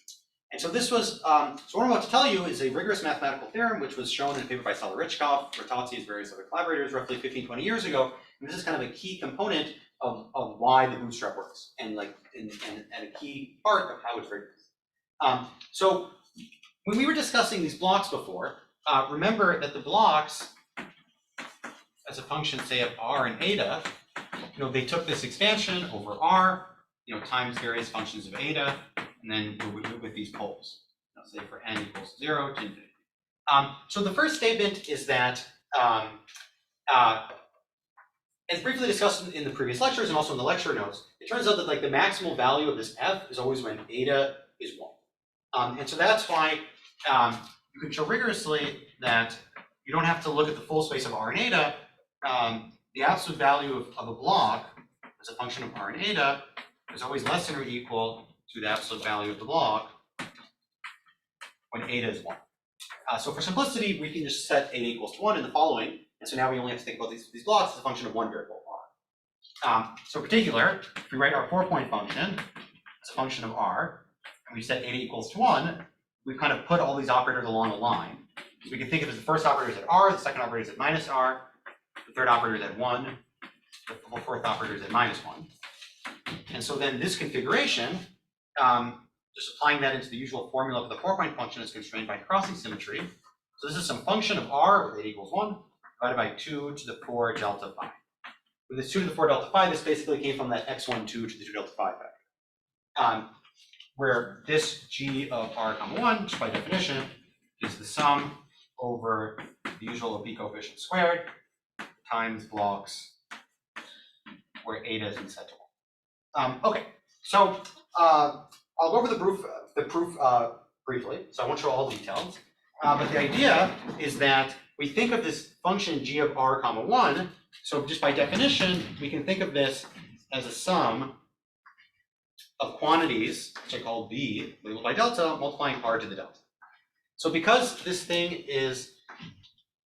And so this was, so what I'm about to tell you is a rigorous mathematical theorem, which was shown in a paper by Soler-Richkoff, Bertozzi, and various other collaborators roughly 15, 20 years ago. And this is kind of a key component of why the bootstrap works, and a key part of how it's rigorous. So when we were discussing these blocks before, remember that the blocks, as a function, say, of r and eta, they took this expansion over r, times various functions of eta, and then with these poles, say for n equals 0 to infinity. So the first statement is that, as briefly discussed in the previous lectures and also in the lecture notes, it turns out that like the maximal value of this f is always when eta is 1. And so that's why you can show rigorously that you don't have to look at the full space of r and eta. The absolute value of a block as a function of r and eta is always less than or equal to the absolute value of the block when eta is 1. So for simplicity, we can just set eta equals to 1 in the following. And so now we only have to think about these blocks as a function of one variable, r. So in particular, if we write our 4-point function as a function of r, and we set eta equals to 1, we've kind of put all these operators along a line. So we can think of it as the first operator is at r, the second operator is at minus r, the third operator is at 1, the fourth operator is at minus 1. And so then this configuration, just applying that into the usual formula for the 4-point function, is constrained by crossing symmetry. So this is some function of r with eta equals 1 divided by 2 to the 4 delta phi. With this 2 to the 4 delta phi, this basically came from that x12 to the 2 delta phi factor. Where this g of r comma 1, just by definition, is the sum over the usual OP coefficient squared times blocks where eta has been set to 1. Okay, so I'll go over the proof briefly, so I won't show all the details. But the idea is that we think of this function g of r comma 1, so just by definition, we can think of this as a sum of quantities, which I call b, labeled by delta, multiplying r to the delta. So because this thing is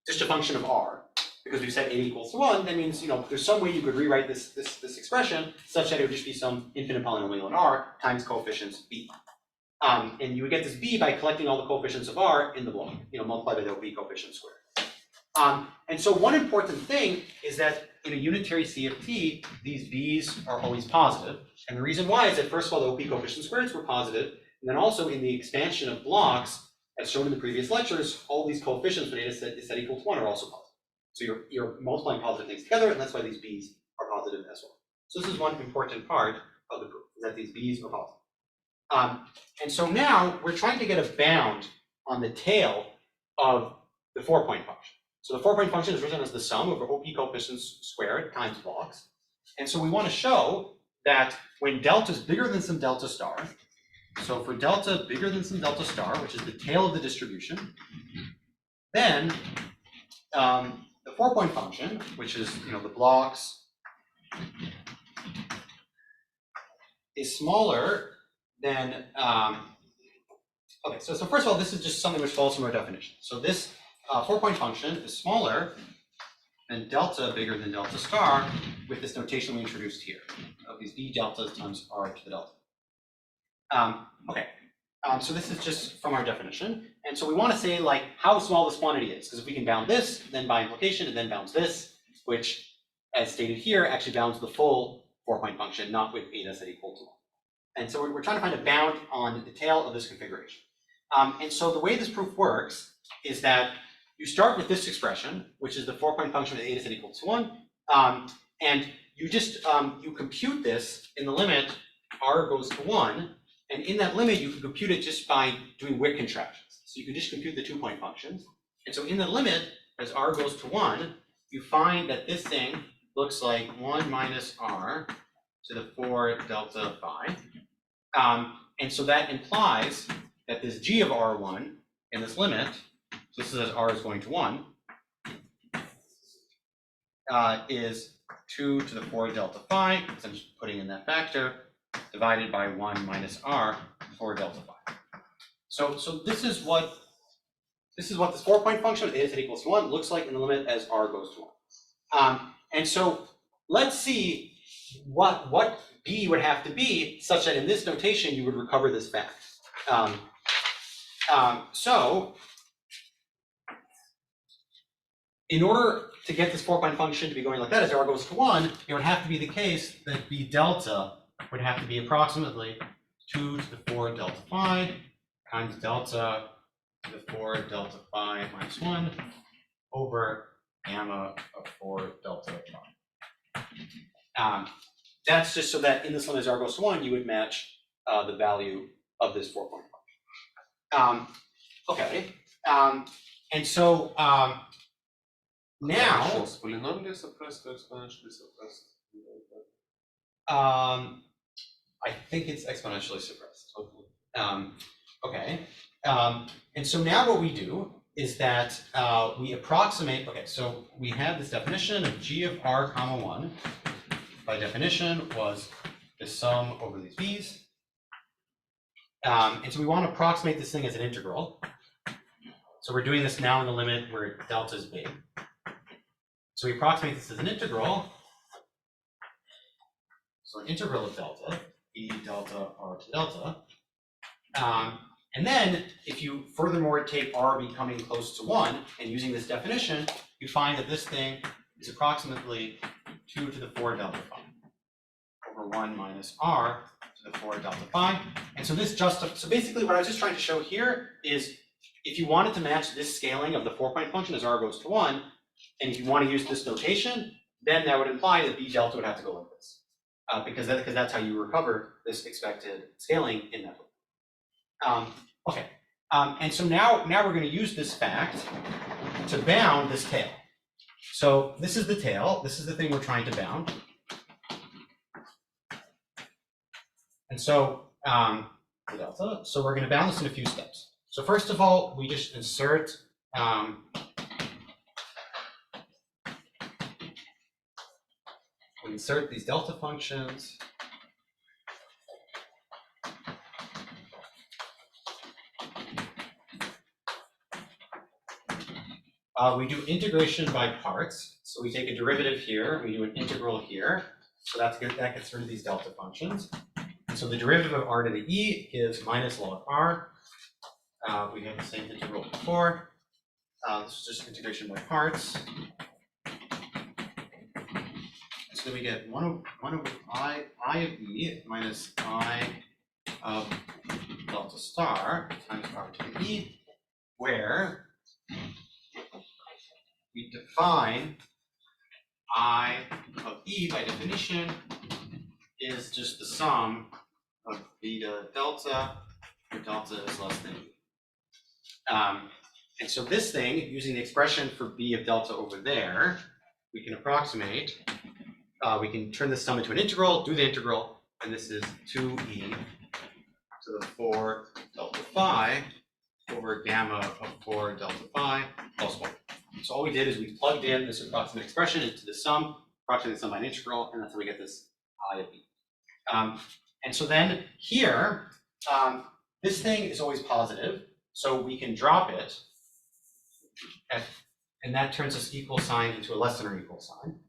just a function of r, because we've set eta equals to 1, that means there's some way you could rewrite this expression such that it would just be some infinite polynomial in r times coefficients b. And you would get this b by collecting all the coefficients of r in the block, multiplied by the OP coefficient squared. And so one important thing is that in a unitary CFT, these b's are always positive. And the reason why is that first of all, the OP coefficient squareds were positive, and then also in the expansion of blocks, as shown in the previous lectures, all these coefficients when eta is set equal to 1 are also positive. So you're multiplying positive things together, and that's why these b's are positive as well. So this is one important part of the proof, is that these b's are positive. And so now we're trying to get a bound on the tail of the 4-point function. So the 4-point function is written as the sum of OP coefficients squared times blocks. And so we want to show that when delta is bigger than some delta star, So for delta bigger than some delta star, which is the tail of the distribution, then the 4-point function, which is the blocks, is smaller than okay. So first of all, this is just something which follows from our definition. So this 4-point function is smaller than delta bigger than delta star with this notation we introduced here of these b deltas times r to the delta. Okay. So this is just from our definition, and so we want to say like how small this quantity is, because if we can bound this, then by implication it then bounds this, which, as stated here, actually bounds the full 4-point function, not with eta set equal to 1. And so we're trying to find a bound on the tail of this configuration. And so the way this proof works is that you start with this expression, which is the 4-point function with eta set equal to 1, and you just you compute this in the limit r goes to 1. And in that limit, you can compute it just by doing Wick contractions. So you can just compute the 2-point functions. And so in the limit, as r goes to 1, you find that this thing looks like 1 minus r to the 4 delta phi. And so that implies that this g of r1 in this limit, so this is as r is going to 1, is 2 to the 4 delta phi, because I'm just putting in that factor, divided by 1 minus r for delta phi. So this is what this 4-point function with eta set equals to 1 looks like in the limit as r goes to 1. And so let's see what b would have to be such that in this notation you would recover this fact. So in order to get this 4-point function to be going like that as r goes to 1, it would have to be the case that b delta would have to be approximately 2 to the 4 delta phi times delta to the 4 delta phi minus 1 over gamma of 4 delta phi. That's just so that in this limit as r goes to 1, you would match the value of this 4-point function. Okay, and so now Is polynomially suppressed or exponentially suppressed? I think it's exponentially suppressed. Okay, and so now what we do is that we approximate. Okay, so we have this definition of g of r comma 1. By definition was the sum over these b's. And so we want to approximate this thing as an integral. So we're doing this now in the limit where delta is big. So we approximate this as an integral. So an integral of delta, e delta r to delta. And then if you furthermore take r becoming close to 1 and using this definition, you find that this thing is approximately 2 to the 4 delta phi over 1 minus r to the 4 delta phi. And so this so basically what I was just trying to show here is if you wanted to match this scaling of the 4-point function as r goes to 1, and if you want to use this notation, then that would imply that b delta would have to go like this. Because that's how you recover this expected scaling in that loop. Okay, and so now we're going to use this fact to bound this tail. So this is the tail. This is the thing we're trying to bound. And so the delta. So we're going to bound this in a few steps. So first of all, we just insert these delta functions. We do integration by parts. So we take a derivative here, we do an integral here. So that gets rid of these delta functions. And so the derivative of r to the e gives minus log r. We have the same integral before. This is just integration by parts. So we get 1 over I of e minus I of delta star times r to the e, where we define I of e by definition is just the sum of beta delta, where delta is less than e. And so this thing, using the expression for b of delta over there, we can approximate. We can turn this sum into an integral, do the integral, and this is 2e to the 4 delta phi over gamma of 4 delta phi plus 1. So all we did is we plugged in this approximate expression into the sum, approximate sum by an integral, and that's how we get this I of b. And so then here, this thing is always positive, so we can drop it, and that turns this equal sign into a less than or equal sign.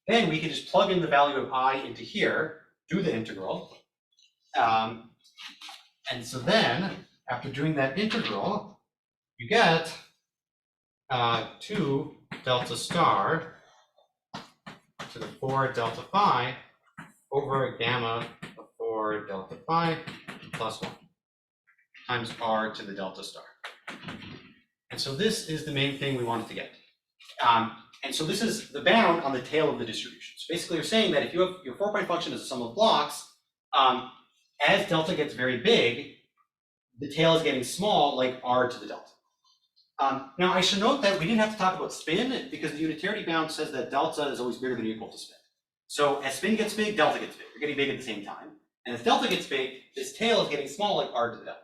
Then we can just plug in the value of I into here, do the integral. And so then, after doing that integral, you get 2 delta star to the 4 delta phi over gamma of 4 delta phi plus 1 times r to the delta star. And so this is the main thing we wanted to get. And so this is the bound on the tail of the distribution. So basically you're saying that if you have your 4-point function as a sum of blocks, as delta gets very big, the tail is getting small, like r to the delta. Now I should note that we didn't have to talk about spin because the unitarity bound says that delta is always bigger than or equal to spin. So as spin gets big, delta gets big. You're getting big at the same time. And as delta gets big, this tail is getting small, like r to the delta.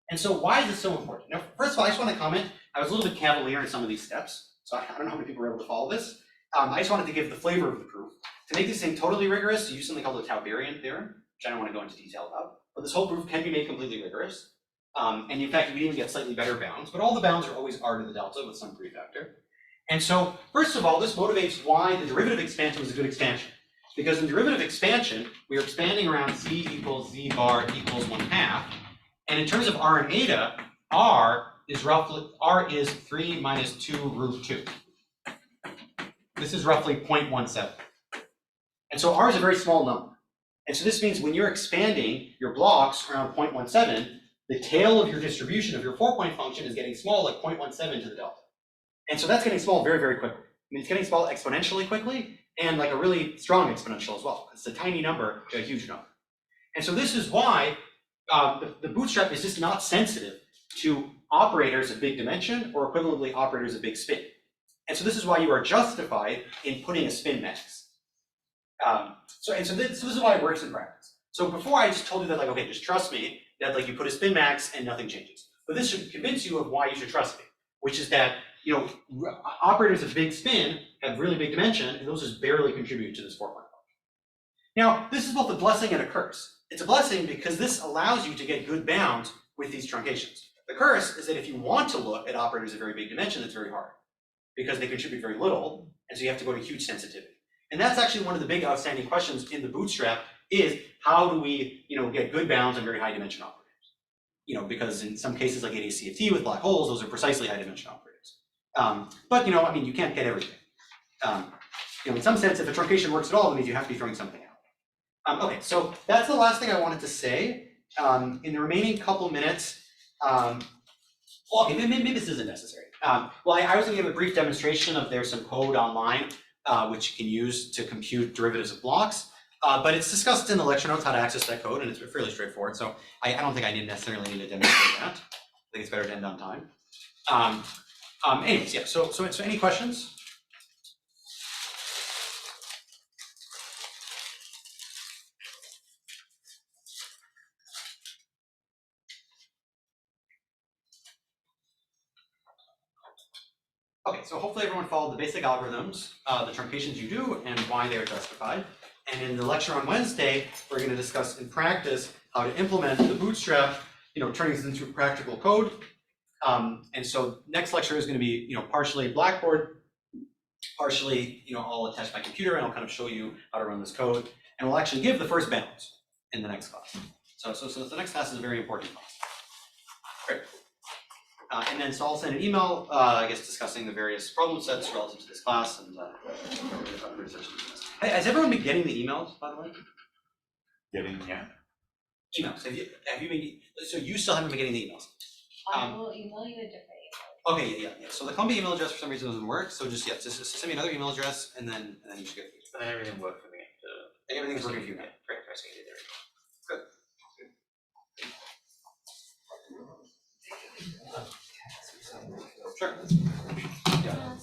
And so why is this so important? Now, first of all, I just want to comment, I was a little bit cavalier in some of these steps. So I don't know how many people were able to follow this. I just wanted to give the flavor of the proof. To make this thing totally rigorous, you use something called the Tauberian theorem, which I don't want to go into detail about. But this whole proof can be made completely rigorous. And in fact, we even get slightly better bounds, but all the bounds are always r to the delta with some prefactor. And so, first of all, this motivates why the derivative expansion was a good expansion. Because in derivative expansion, we are expanding around z equals z bar equals 1/2. And in terms of r and eta, r is 3 minus 2 root 2. This is roughly 0.17. And so r is a very small number. And so this means when you're expanding your blocks around 0.17, the tail of your distribution of your 4-point function is getting small, like 0.17 to the delta. And so that's getting small very, very quickly. I mean, it's getting small exponentially quickly, and like a really strong exponential as well. It's a tiny number to a huge number. And so this is why the bootstrap is just not sensitive to operators of big dimension or equivalently operators of big spin. And so this is why you are justified in putting a spin max. So this is why it works in practice. So before I just told you that, like, okay, just trust me, that like you put a spin max and nothing changes. But this should convince you of why you should trust me, which is that, you know, operators of big spin have really big dimension, and those just barely contribute to this 4-point function. Now, this is both a blessing and a curse. It's a blessing because this allows you to get good bounds with these truncations. The curse is that if you want to look at operators of very big dimension, it's very hard because they contribute very little, and so you have to go to huge sensitivity. And that's actually one of the big outstanding questions in the bootstrap is how do we, you know, get good bounds on very high dimension operators? You know, because in some cases like any CFT with black holes, those are precisely high dimension operators. But, you know, I mean, you can't get everything. You know, in some sense, if a truncation works at all, it means you have to be throwing something out. Okay, so that's the last thing I wanted to say. In the remaining couple minutes, well, okay, maybe this isn't necessary. Well, I was going to give a brief demonstration of there's some code online which you can use to compute derivatives of blocks. But it's discussed in the lecture notes how to access that code, and it's fairly straightforward. So I don't think I necessarily need to demonstrate that. I think it's better to end on time. Anyways, yeah. So any questions? Okay, so hopefully everyone followed the basic algorithms, the truncations you do, and why they are justified. And in the lecture on Wednesday, we're going to discuss in practice how to implement the bootstrap, you know, turning this into practical code. And so next lecture is going to be, you know, partially Blackboard, partially, you know, all attached by computer, and I'll kind of show you how to run this code. And we'll actually give the first bounds in the next class. So the next class is a very important class. Great. And then so I'll send an email, I guess, discussing the various problem sets relative to this class and has everyone been getting the emails, by the way? Getting, yeah. Emails. Have you been? So you still haven't been getting the emails? I will email you a different email. Okay, yeah. So the Columbia email address for some reason doesn't work. So just send me another email address, and then you should get it. And everything worked for me. Everything's working for you now. Great, Good. Sure. Yeah.